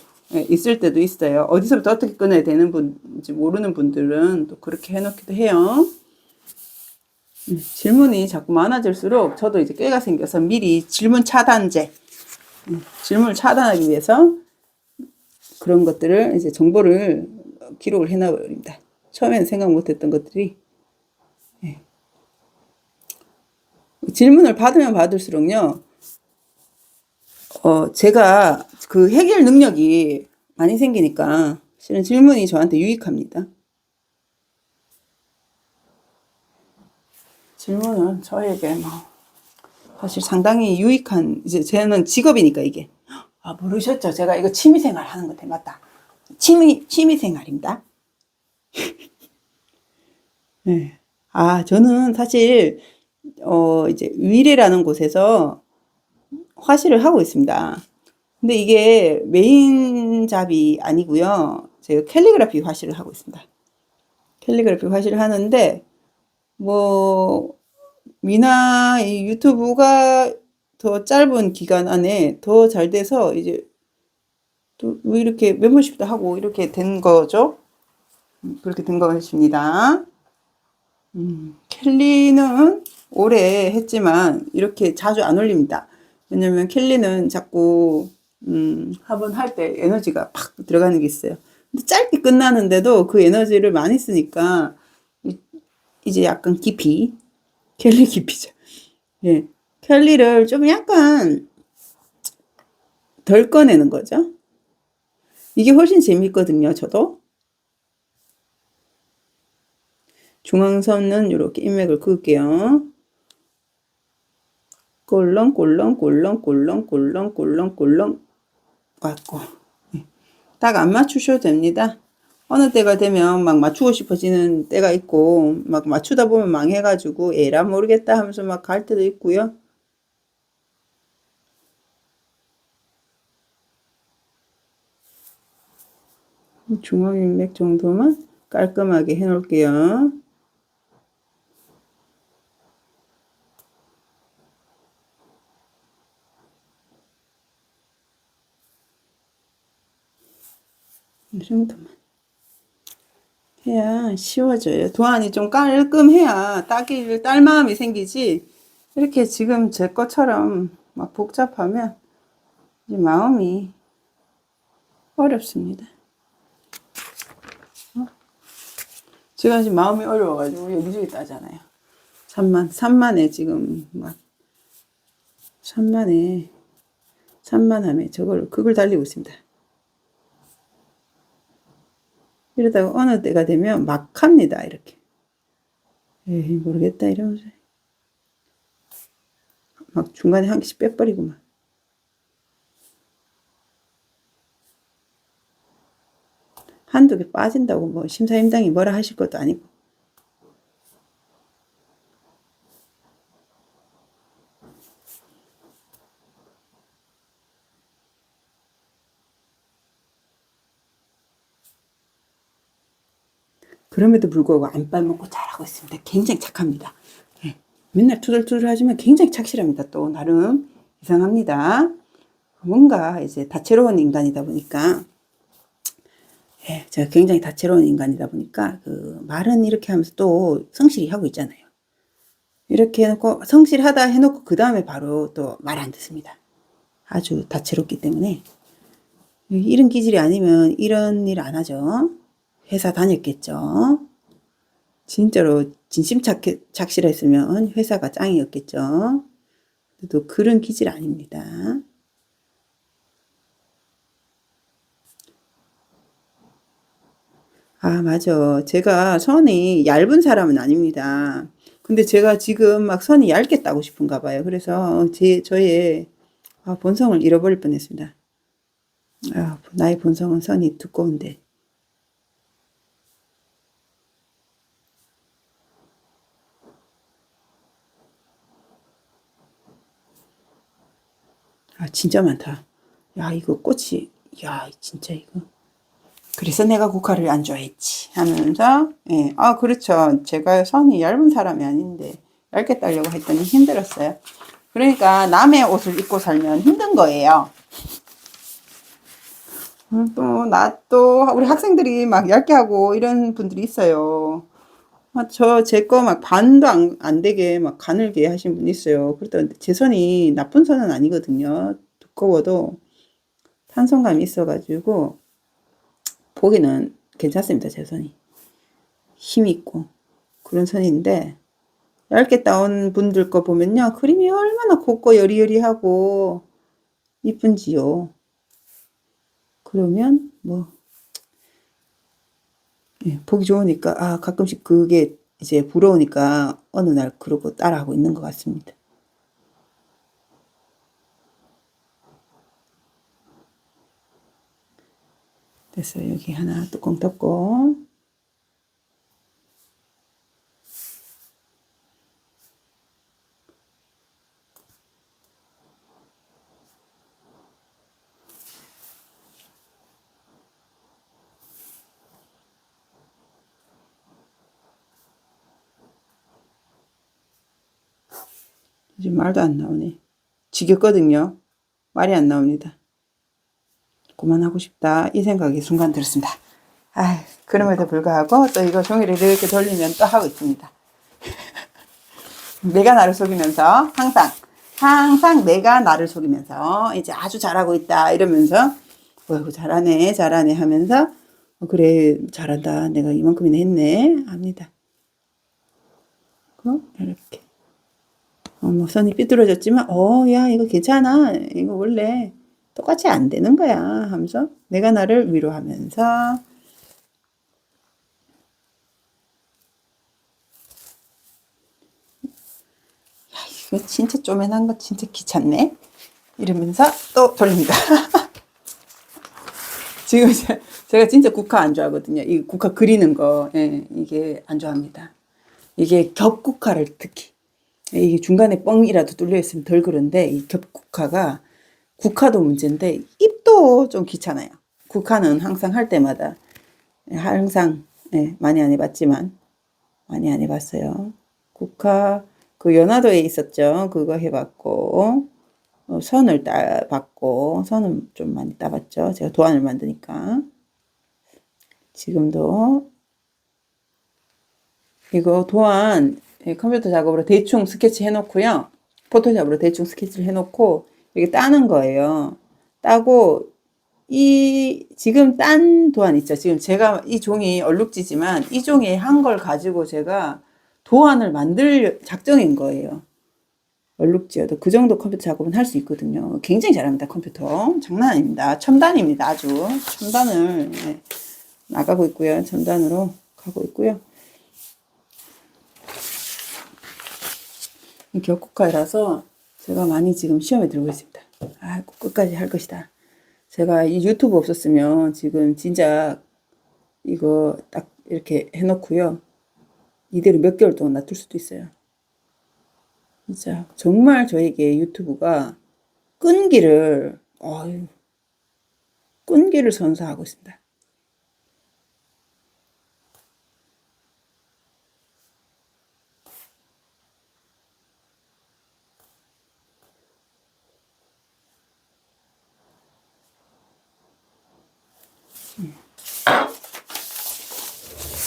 있을 때도 있어요. 어디서부터 어떻게 끊어야 되는 분인지 모르는 분들은 또 그렇게 해놓기도 해요. 질문이 자꾸 많아질수록 저도 이제 꾀가 생겨서 미리 질문 차단제, 질문을 차단하기 위해서 그런 것들을 이제 정보를 기록을 해놔버립니다. 처음에는 생각 못했던 것들이 질문을 받으면 받을수록요, 제가 그 해결 능력이 많이 생기니까 실은 질문이 저한테 유익합니다. 질문은 저에게 사실 상당히 유익한, 이제 저는 직업이니까 이게. 모르셨죠? 제가 이거 취미생활 하는 건데, 맞다. 취미생활입니다. 네. 저는 사실, 이제 위례라는 곳에서 화실을 하고 있습니다. 근데 이게 메인 잡이 아니고요. 제가 캘리그라피 화실을 하고 있습니다. 캘리그라피 화실을 하는데 미나 이 유튜브가 더 짧은 기간 안에 더 잘 돼서 이제 또 이렇게 멤버십도 하고 이렇게 된 거죠. 그렇게 된 것입니다. 캘리는 오래 했지만 이렇게 자주 안 올립니다. 왜냐면 켈리는 자꾸 한번 할 때 에너지가 팍 들어가는 게 있어요. 근데 짧게 끝나는데도 그 에너지를 많이 쓰니까 이제 약간 깊이 켈리 깊이죠. 예. 켈리를 좀 약간 덜 꺼내는 거죠. 이게 훨씬 재밌거든요, 저도. 중앙선은 이렇게 인맥을 그을게요. 꼴렁꼴렁꼴렁꼴렁꼴렁꼴렁꼴렁 왔고. 딱 안 맞추셔도 됩니다. 어느 때가 되면 막 맞추고 싶어지는 때가 있고, 막 맞추다 보면 망해가지고, 에라 모르겠다 하면서 막 갈 때도 있고요. 중앙인맥 정도만 깔끔하게 해놓을게요. 이 정도만 해야 쉬워져요. 도안이 좀 깔끔해야 따기를 딸 마음이 생기지. 이렇게 지금 제 것처럼 막 복잡하면 이제 마음이 어렵습니다. 제가 지금 마음이 어려워가지고 여기저기 따잖아요. 산만에 지금 막 산만함에 그걸 달리고 있습니다. 이러다가 어느 때가 되면 막 합니다. 이렇게. 에이, 모르겠다. 이러면서. 막 중간에 한 개씩 빼버리고 막. 한두 개 빠진다고 뭐 심사임당이 뭐라 하실 것도 아니고. 그럼에도 불구하고 안 빨먹고 잘하고 있습니다. 굉장히 착합니다. 네. 맨날 투덜투덜 하지만 굉장히 착실합니다. 또 나름 이상합니다. 뭔가 이제 다채로운 인간이다 보니까 예, 제가 굉장히 다채로운 인간이다 보니까 그 말은 이렇게 하면서 또 성실히 하고 있잖아요. 이렇게 해놓고 성실하다 해놓고 그 다음에 바로 또 말 안 듣습니다. 아주 다채롭기 때문에 이런 기질이 아니면 이런 일 안 하죠. 회사 다녔겠죠. 진짜로 진심 착실했으면 회사가 짱이었겠죠. 또 그런 기질 아닙니다. 아, 맞아. 제가 선이 얇은 사람은 아닙니다. 근데 제가 지금 막 선이 얇게 따고 싶은가 봐요. 그래서 저의 본성을 잃어버릴 뻔했습니다. 나의 본성은 선이 두꺼운데. 진짜 많다. 야, 이거 꽃이, 야, 진짜 이거. 그래서 내가 국화를 안 좋아했지 하면서, 예, 그렇죠. 제가 선이 얇은 사람이 아닌데, 얇게 따려고 했더니 힘들었어요. 그러니까 남의 옷을 입고 살면 힘든 거예요. 또, 우리 학생들이 막 얇게 하고 이런 분들이 있어요. 제 거 막 반도 안 되게 막 가늘게 하신 분 있어요. 그랬더니 제 선이 나쁜 선은 아니거든요. 두꺼워도 탄성감이 있어가지고 보기는 괜찮습니다. 제 선이. 힘 있고 그런 선인데 얇게 따온 분들 거 보면요. 그림이 얼마나 곱고 여리여리하고 이쁜지요. 그러면 뭐 예, 보기 좋으니까 가끔씩 그게 이제 부러우니까 어느 날 그러고 따라하고 있는 것 같습니다. 됐어요. 여기 하나 뚜껑 덮고 이제 말도 안 나오네. 지겹거든요. 말이 안 나옵니다. 그만하고 싶다. 이 생각이 순간 들었습니다. 그럼에도 불구하고 또 이거 종이를 이렇게 돌리면 또 하고 있습니다. 내가 나를 속이면서 항상 내가 나를 속이면서 이제 아주 잘하고 있다 이러면서 어이구 잘하네 하면서 그래 잘한다 내가 이만큼이나 했네 합니다. 이렇게 뭐 선이 삐뚤어졌지만 야 이거 괜찮아 이거 원래 똑같이 안 되는 거야 하면서 내가 나를 위로하면서 이거 진짜 쪼맨한 거 진짜 귀찮네 이러면서 또 돌립니다. 지금 제가 진짜 국화 안 좋아하거든요. 이 국화 그리는 거 이게 안 좋아합니다. 이게 겹국화를 특히 이게 중간에 뻥이라도 뚫려 있으면 덜 그런데 이 겹국화가 국화도 문제인데 잎도 좀 귀찮아요. 국화는 항상 할 때마다 항상 많이 안 해봤지만 많이 안 해봤어요. 국화 그 연화도에 있었죠. 그거 해봤고 선을 따봤고 선은 좀 많이 따봤죠. 제가 도안을 만드니까 지금도 이거 도안 컴퓨터 작업으로 대충 스케치 해놓고요. 포토샵으로 대충 스케치를 해놓고 이렇게 따는 거예요. 따고 이 지금 딴 도안 있죠. 지금 제가 이 종이 얼룩지지만 이 종이에 한 걸 가지고 제가 도안을 만들 작정인 거예요. 얼룩지어도 그 정도 컴퓨터 작업은 할 수 있거든요. 굉장히 잘합니다. 컴퓨터 장난 아닙니다. 첨단입니다. 아주 첨단을 나가고 있고요. 첨단으로 가고 있고요. 격국화라서 제가 많이 지금 시험에 들고 있습니다. 꼭 끝까지 할 것이다. 제가 이 유튜브 없었으면 지금 진짜 이거 딱 이렇게 해놓고요. 이대로 몇 개월 동안 놔둘 수도 있어요. 진짜 정말 저에게 유튜브가 끈기를 선사하고 있습니다.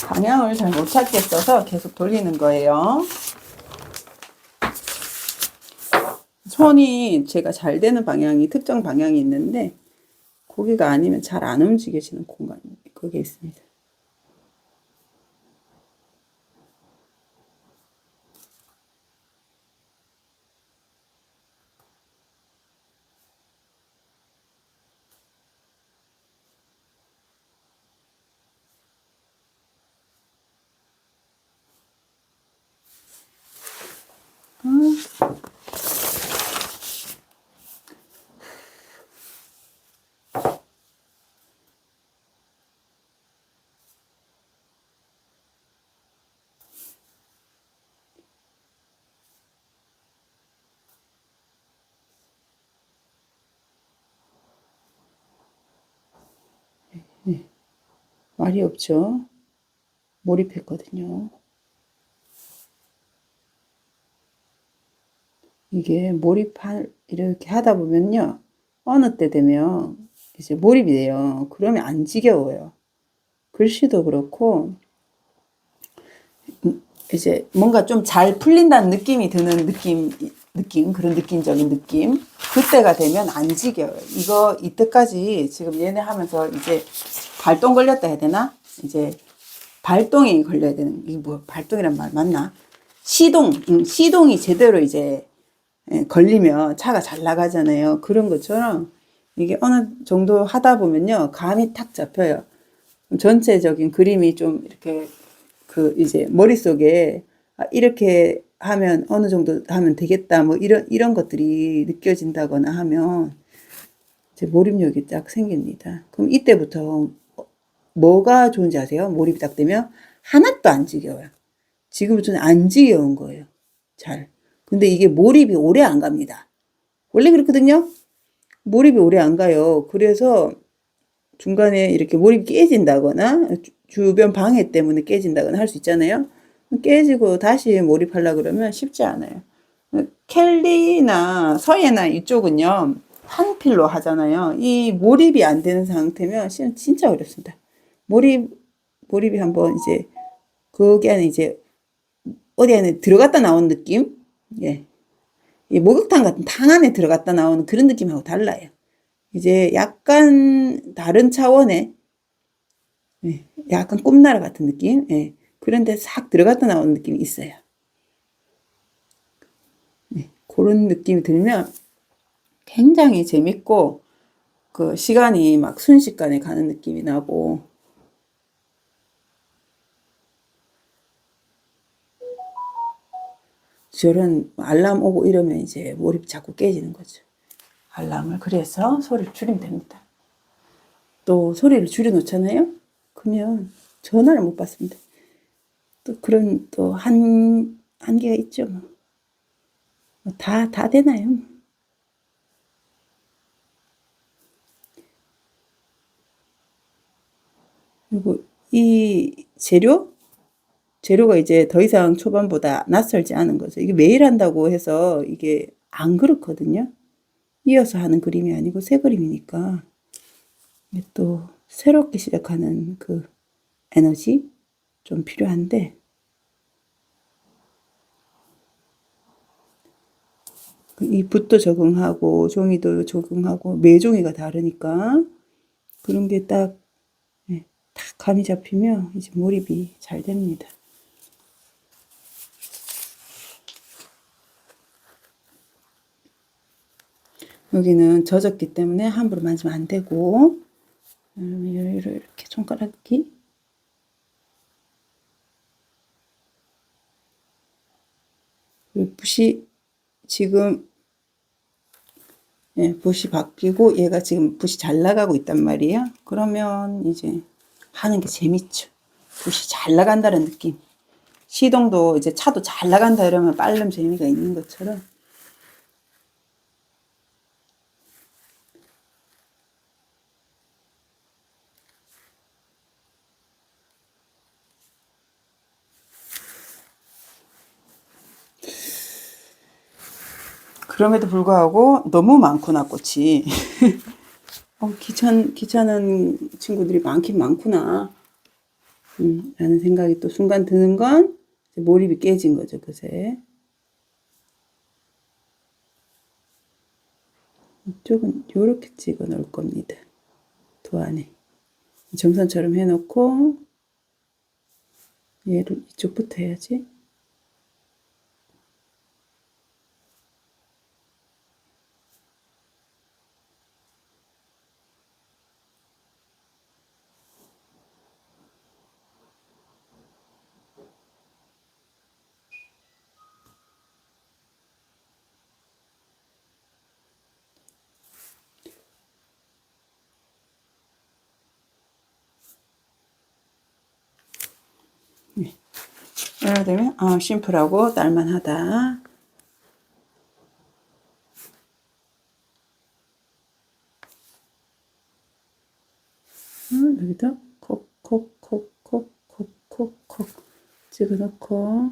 방향을 잘 못 찾겠어서 계속 돌리는 거예요. 손이 제가 잘 되는 방향이 특정 방향이 있는데 거기가 아니면 잘 안 움직여지는 공간이 그게 있습니다. 말이 없죠. 몰입했거든요. 이게 이렇게 하다 보면요. 어느 때 되면 이제 몰입이 돼요. 그러면 안 지겨워요. 글씨도 그렇고, 이제 뭔가 좀 잘 풀린다는 느낌이 드는 그런 느낌적인 느낌. 그때가 되면 안 지겨워요. 이때까지 지금 얘네 하면서 이제 발동 걸렸다 해야 되나? 이제 발동이 걸려야 되는, 이게 뭐, 발동이란 말 맞나? 시동이 제대로 이제 걸리면 차가 잘 나가잖아요. 그런 것처럼 이게 어느 정도 하다 보면요. 감이 탁 잡혀요. 전체적인 그림이 좀 이렇게 이제 머릿속에 이렇게 하면 어느 정도 하면 되겠다. 뭐 이런 것들이 느껴진다거나 하면 이제 몰입력이 딱 생깁니다. 그럼 이때부터 뭐가 좋은지 아세요? 몰입이 딱 되면 하나도 안 지겨워요. 지금부터는 안 지겨운 거예요. 잘. 근데 이게 몰입이 오래 안 갑니다. 원래 그렇거든요. 몰입이 오래 안 가요. 그래서 중간에 이렇게 몰입이 깨진다거나 주변 방해 때문에 깨진다거나 할 수 있잖아요. 깨지고 다시 몰입하려고 그러면 쉽지 않아요. 켈리나 서예나 이쪽은요. 한 필로 하잖아요. 이 몰입이 안 되는 상태면 진짜 어렵습니다. 몰입이 한번 이제 거기 안에 이제 어디 안에 들어갔다 나온 느낌? 예. 이 목욕탕 같은 탕 안에 들어갔다 나오는 그런 느낌하고 달라요. 이제 약간 다른 차원의, 예, 약간 꿈나라 같은 느낌? 예. 그런데 싹 들어갔다 나오는 느낌이 있어요. 예. 그런 느낌이 들면 굉장히 재밌고, 그 시간이 막 순식간에 가는 느낌이 나고, 저런 알람 오고 이러면 이제 몰입 자꾸 깨지는 거죠. 알람을 그래서 소리를 줄이면 됩니다. 또 소리를 줄여 놓잖아요? 그러면 전화를 못 받습니다. 또 그런 또 한계가 있죠. 다 되나요? 그리고 이 재료가 이제 더 이상 초반보다 낯설지 않은 거죠. 이게 매일 한다고 해서 이게 안 그렇거든요. 이어서 하는 그림이 아니고 새 그림이니까. 또 새롭게 시작하는 그 에너지 좀 필요한데, 이 붓도 적응하고 종이도 적응하고 매종이가 다르니까 그런 게 딱 감이 잡히면 이제 몰입이 잘 됩니다. 여기는 젖었기 때문에 함부로 만지면 안 되고, 이렇게 손가락이 붓이 지금 붓이 바뀌고 얘가 지금 붓이 잘 나가고 있단 말이에요. 그러면 이제 하는 게 재밌죠. 붓이 잘 나간다는 느낌. 시동도 이제 차도 잘 나간다 이러면 빠름 재미가 있는 것처럼. 그럼에도 불구하고 너무 많구나, 꽃이. 귀찮은 친구들이 많긴 많구나. 라는 생각이 또 순간 드는 건 몰입이 깨진 거죠, 그새. 이쪽은 요렇게 찍어 놓을 겁니다. 도 안에. 점선처럼 해놓고, 얘를 이쪽부터 해야지. 이렇게 되면, 심플하고 딸만하다. 여기다 콕콕콕콕콕콕콕 찍어 놓고,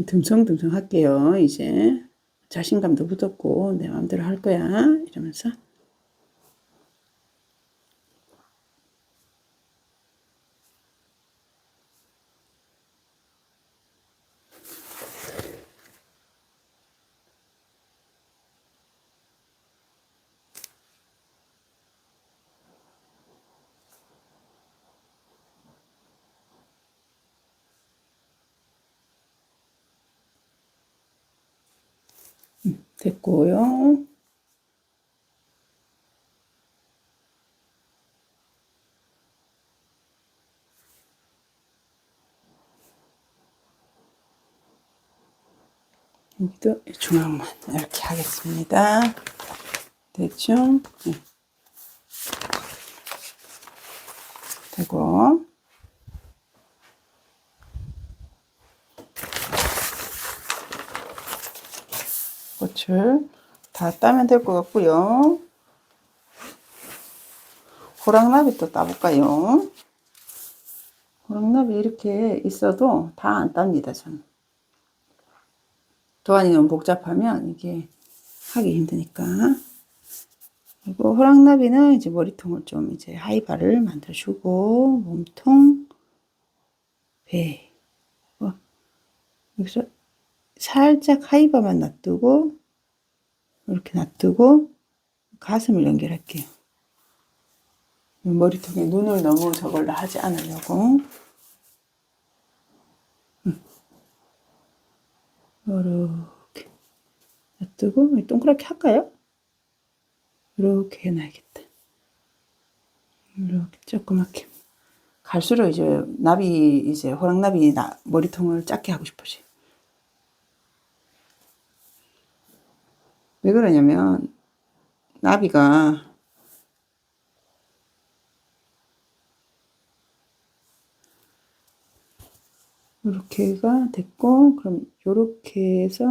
듬성듬성 할게요, 이제. 자신감도 붙었고, 내 마음대로 할 거야. 이러면서. 됐고요. 여기도 중앙만 이렇게 하겠습니다. 대충 되고, 꽃을 다 따면 될 것 같고요. 호랑나비 또 따볼까요? 호랑나비 이렇게 있어도 다 안 땁니다, 저는. 도안이 너무 복잡하면 이게 하기 힘드니까. 그리고 호랑나비는 이제 머리통을 좀 이제 하이바를 만들어주고, 몸통, 배. 여기서 살짝 하이바만 놔두고, 이렇게 놔두고, 가슴을 연결할게요. 머리통에 눈을 너무 저걸로 하지 않으려고. 이렇게 놔두고, 동그랗게 할까요? 이렇게 해놔야겠다. 이렇게 조그맣게. 갈수록 이제 호랑나비 머리통을 작게 하고 싶어지. 왜 그러냐면, 나비가 이렇게가 됐고, 그럼 이렇게 해서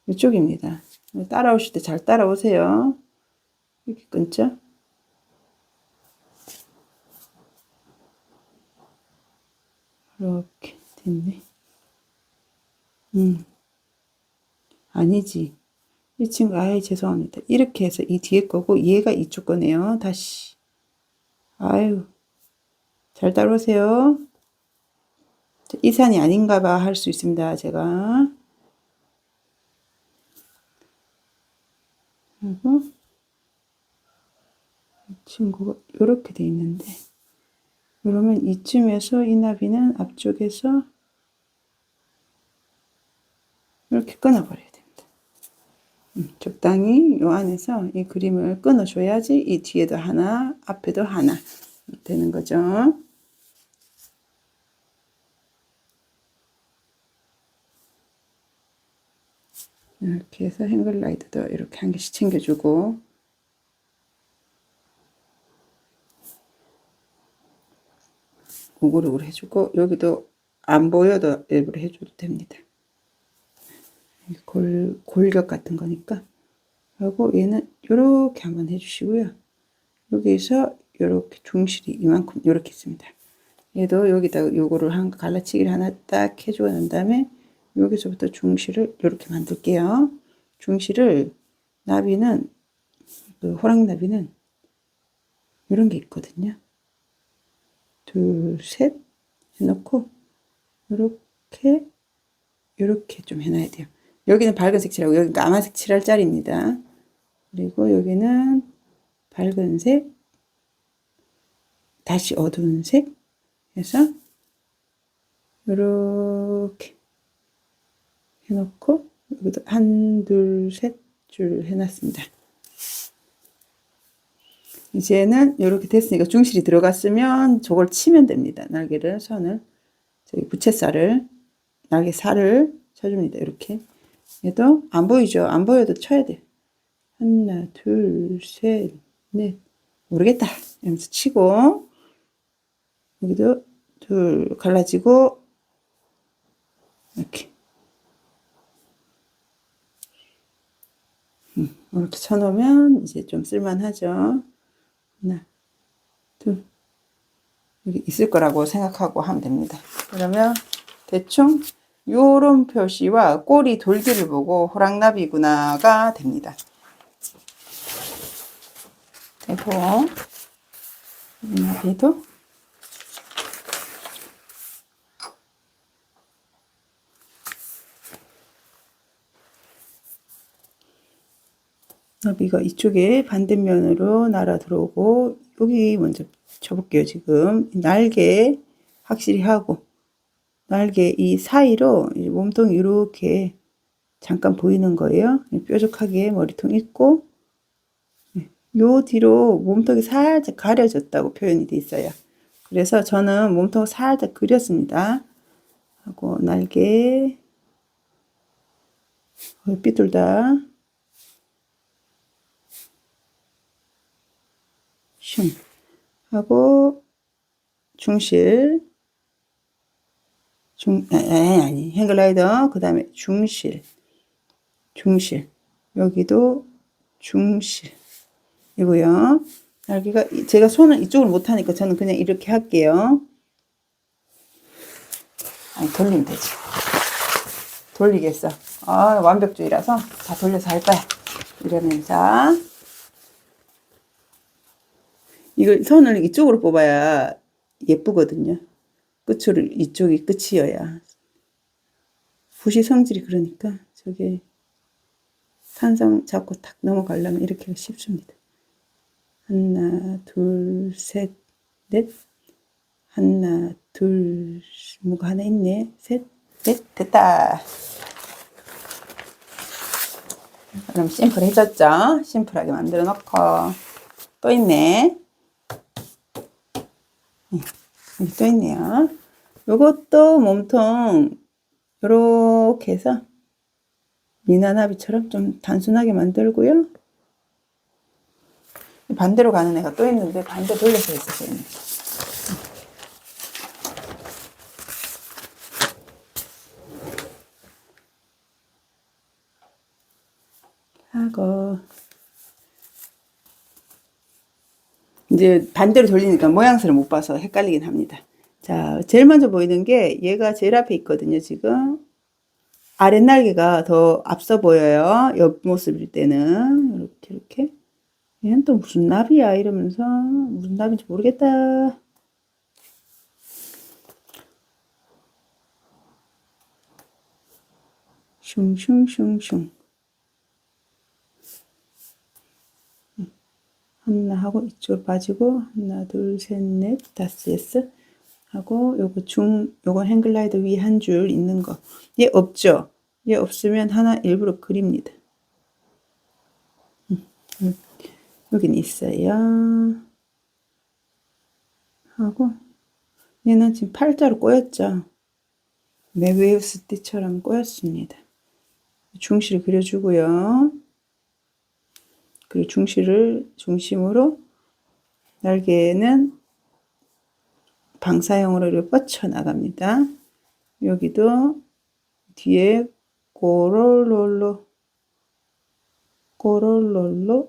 이쪽입니다. 따라오실 때 잘 따라오세요. 이렇게 끊죠? 이렇게 됐네. 아니지. 이 친구, 아이, 죄송합니다. 이렇게 해서 이 뒤에 거고, 얘가 이쪽 거네요. 다시. 아유, 잘 따라오세요. 이 산이 아닌가 봐 할 수 있습니다, 제가. 그리고, 이 친구가 이렇게 돼 있는데, 그러면 이쯤에서 이 나비는 앞쪽에서 이렇게 끊어버려야 됩니다. 적당히 요 안에서 이 그림을 끊어줘야지 이 뒤에도 하나, 앞에도 하나 되는 거죠. 이렇게 해서 행글라이드도 이렇게 한 개씩 챙겨주고, 우글우글 해주고, 여기도 안 보여도 일부러 해줘도 됩니다. 골격 같은 거니까. 하고 얘는 요렇게 한번 해주시고요. 여기서 요렇게 중실이 이만큼 요렇게 있습니다. 얘도 여기다가 요거를 갈라치기를 하나 딱 해주고 난 다음에 여기서부터 중실을 요렇게 만들게요. 중실을 나비는 호랑나비는 이런 게 있거든요. 둘, 셋 해놓고 요렇게 좀 해놔야 돼요. 여기는 밝은색 칠하고 여기는 까만색 칠할 자리입니다. 그리고 여기는 밝은색, 다시 어두운 색 해서 요렇게 해놓고 여기도 한, 둘, 셋 줄 해놨습니다. 이제는 이렇게 됐으니까 중실이 들어갔으면 저걸 치면 됩니다. 날개를, 선을, 저기 부채살을, 날개 살을 쳐줍니다. 이렇게. 얘도 안 보이죠? 안 보여도 쳐야 돼. 하나, 둘, 셋, 넷. 모르겠다. 이러면서 치고, 여기도 둘 갈라지고, 이렇게. 이렇게 쳐놓으면 이제 좀 쓸만하죠. 하나, 둘. 여기 있을 거라고 생각하고 하면 됩니다. 그러면 대충 요런 표시와 꼬리 돌기를 보고 호랑나비구나가 됩니다. 되고, 나비도 나비가 이쪽에 반대면으로 날아 들어오고, 여기 먼저 쳐볼게요. 지금 날개 확실히 하고, 날개 이 사이로 몸통이 이렇게 잠깐 보이는 거예요. 뾰족하게 머리통 있고, 요 뒤로 몸통이 살짝 가려졌다고 표현이 돼 있어요. 그래서 저는 몸통을 살짝 그렸습니다. 하고 날개 삐뚤다 슝 하고 중실 아니 행글라이더 그 다음에 중실 여기도 중실 이고요. 날개가 제가 손을 이쪽을 못 하니까 저는 그냥 이렇게 할게요. 아니 돌리면 되지. 돌리겠어. 완벽주의라서 다 돌려서 할 거야. 이러면서 이걸 선을 이쪽으로 뽑아야 예쁘거든요. 끝을 이쪽이 끝이어야. 붓이 성질이 그러니까 저게 산성 잡고 탁 넘어가려면 이렇게 쉽습니다. 하나, 둘, 셋, 넷. 하나, 둘, 뭐가 하나 있네. 셋, 넷, 됐다. 그럼 심플해졌죠? 심플하게 만들어 놓고. 또 있네. 여기 또 있네요. 요것도 몸통, 요렇게 해서 미나나비처럼 좀 단순하게 만들고요. 반대로 가는 애가 또 있는데 반대 돌려서 했었어요. 하고 이제 반대로 돌리니까 모양새를 못 봐서 헷갈리긴 합니다. 자, 제일 먼저 보이는 게 얘가 제일 앞에 있거든요. 지금 아랫날개가 더 앞서 보여요. 옆모습일 때는 이렇게 얘는 또 무슨 나비야 이러면서 무슨 나비인지 모르겠다. 슝슝슝슝 하나 하고 이쪽으로 빠지고 하나 둘 셋 넷 다섯 여섯 하고 요거 행글라이더 위에 한 줄 있는 거 얘 없죠. 얘 없으면 하나 일부러 그립니다. 여기는 있어요. 하고 얘는 지금 팔자로 꼬였죠. 메베우스티처럼 꼬였습니다. 중시를 그려주고요. 그리고 중시를 중심으로 날개는 방사형으로 이렇게 뻗쳐 나갑니다. 여기도 뒤에 꼬롤롤로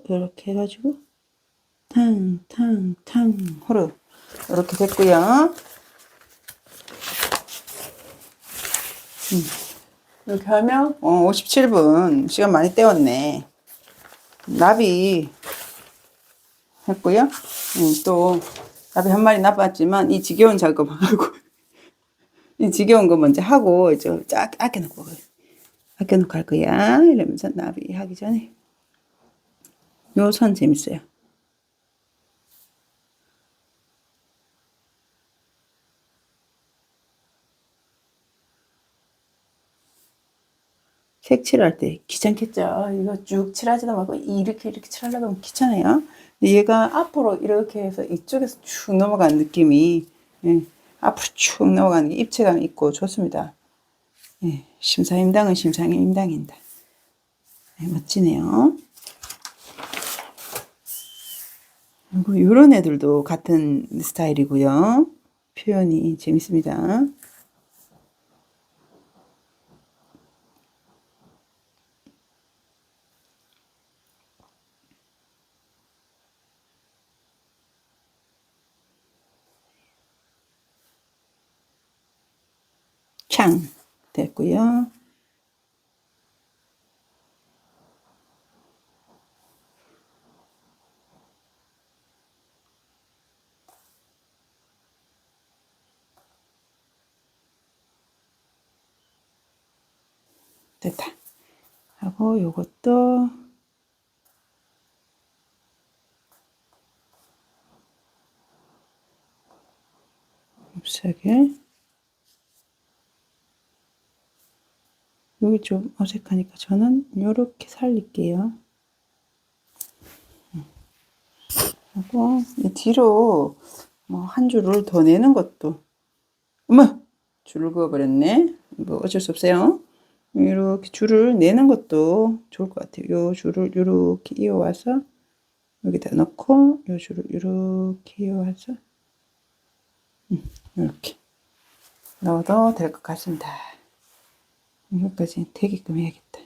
이렇게 해가지고 탕탕탕 호로 이렇게 됐고요. 이렇게 하면 57분 시간 많이 때웠네. 나비 했고요. 또 나비 한 마리 나빴지만 이 지겨운 작업하고 이 지겨운 거 먼저 하고 이제 쫙 아껴놓고 할 거야. 이러면서 나비 하기 전에 요 선 재밌어요. 색칠할 때 귀찮겠죠. 이거 쭉 칠하지도 말고 이렇게 칠하려고 하면 귀찮아요. 근데 얘가 앞으로 이렇게 해서 이쪽에서 쭉 넘어가는 느낌이 앞으로 쭉 넘어가는 게 입체감이 있고 좋습니다. 심사임당은 심사임당입니다. 멋지네요. 그리고 이런 애들도 같은 스타일이고요. 표현이 재밌습니다. 창 됐고요. 됐다. 하고 요것도 잎사귀 여기 좀 어색하니까 저는 요렇게 살릴게요. 하고 뒤로 뭐 한 줄을 더 내는 것도 어머 줄을 그어버렸네. 뭐 어쩔 수 없어요. 이렇게 줄을 내는 것도 좋을 것 같아요. 요 줄을 이렇게 이어와서 여기다 넣고 요 줄을 이렇게 이어와서 이렇게 넣어도 될 것 같습니다. 이것까지 되게끔 해야겠다.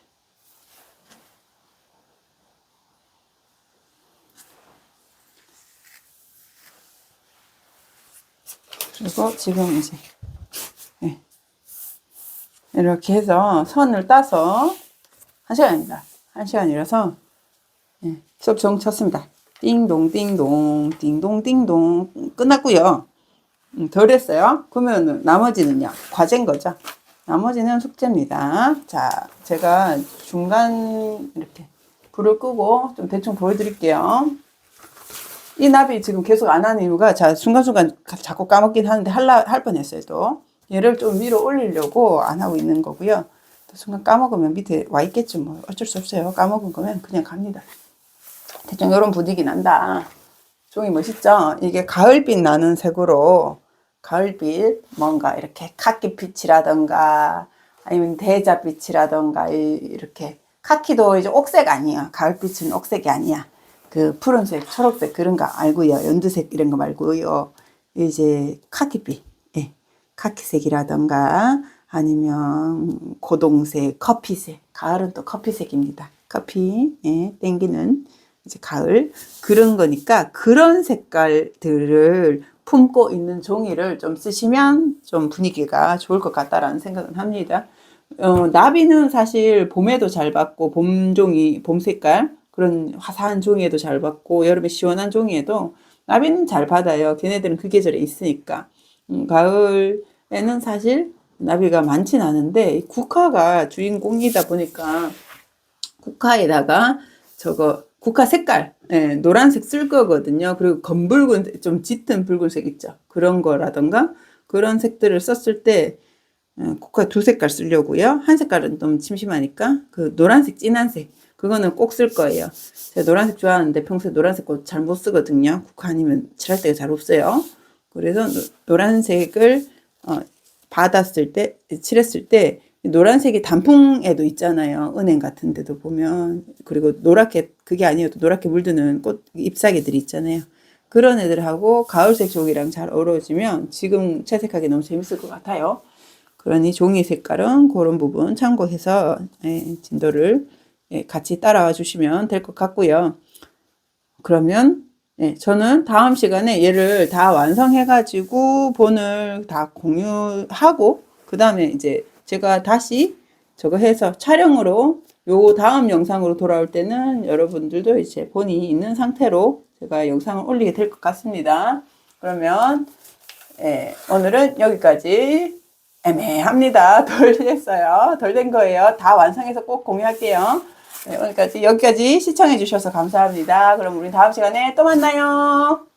그리고 지금 이제 예. 이렇게 해서 선을 따서 1시간입니다. 1시간이라서 예. 수업 정 쳤습니다. 띵동 띵동 띵동 띵동 끝났고요. 덜 했어요. 그러면 나머지는요 과제인 거죠. 나머지는 숙제입니다. 자, 제가 중간 이렇게 불을 끄고 좀 대충 보여드릴게요. 이 나비 지금 계속 안 하는 이유가, 자, 순간순간 자꾸 까먹긴 하는데 할 뻔했어요. 또 얘를 좀 위로 올리려고 안 하고 있는 거고요. 또 순간 까먹으면 밑에 와 있겠죠. 뭐 어쩔 수 없어요. 까먹은 거면 그냥 갑니다. 대충 이런 분위기 난다. 종이 멋있죠? 이게 가을빛 나는 색으로, 가을빛 뭔가 이렇게 카키빛이라던가 아니면 대자빛이라던가 이렇게, 카키도 이제 옥색 아니야. 가을빛은 옥색이 아니야. 그 푸른색, 초록색 그런 거 알고요. 연두색 이런 거 말고요. 이제 카키빛, 예, 카키색이라던가 아니면 고동색, 커피색. 가을은 또 커피색입니다. 커피, 예, 땡기는 이제 가을 그런 거니까 그런 색깔들을 품고 있는 종이를 좀 쓰시면 좀 분위기가 좋을 것 같다라는 생각은 합니다. 나비는 사실 봄에도 잘 받고, 봄 종이, 봄 색깔 그런 화사한 종이에도 잘 받고, 여름에 시원한 종이에도 나비는 잘 받아요. 걔네들은 그 계절에 있으니까. 가을에는 사실 나비가 많진 않은데 국화가 주인공이다 보니까 국화에다가 저거 국화 색깔, 예, 노란색 쓸 거거든요. 그리고 검붉은 좀 짙은 붉은색 있죠. 그런 거라던가 그런 색들을 썼을 때 국화 두 색깔 쓰려고요. 한 색깔은 좀 심심하니까 그 노란색, 진한색 그거는 꼭 쓸 거예요. 제가 노란색 좋아하는데 평소에 노란색 꽃 잘 못 쓰거든요. 국화 아니면 칠할 때가 잘 없어요. 그래서 노란색을 받았을 때, 칠했을 때 노란색이 단풍에도 있잖아요. 은행 같은 데도 보면. 그리고 노랗게, 그게 아니어도 노랗게 물드는 꽃 잎사귀들이 있잖아요. 그런 애들하고 가을색 종이랑 잘 어우러지면 지금 채색하기 너무 재밌을 것 같아요. 그러니 종이 색깔은 그런 부분 참고해서 진도를 같이 따라와 주시면 될 것 같고요. 그러면 저는 다음 시간에 얘를 다 완성해가지고 본을 다 공유하고, 그 다음에 이제 제가 다시 저거 해서 촬영으로 요 다음 영상으로 돌아올 때는 여러분들도 이제 본이 있는 상태로 제가 영상을 올리게 될 것 같습니다. 그러면 오늘은 여기까지. 애매합니다. 덜 됐어요. 덜 된 거예요. 다 완성해서 꼭 공유할게요. 네, 오늘까지 여기까지 시청해 주셔서 감사합니다. 그럼 우리 다음 시간에 또 만나요.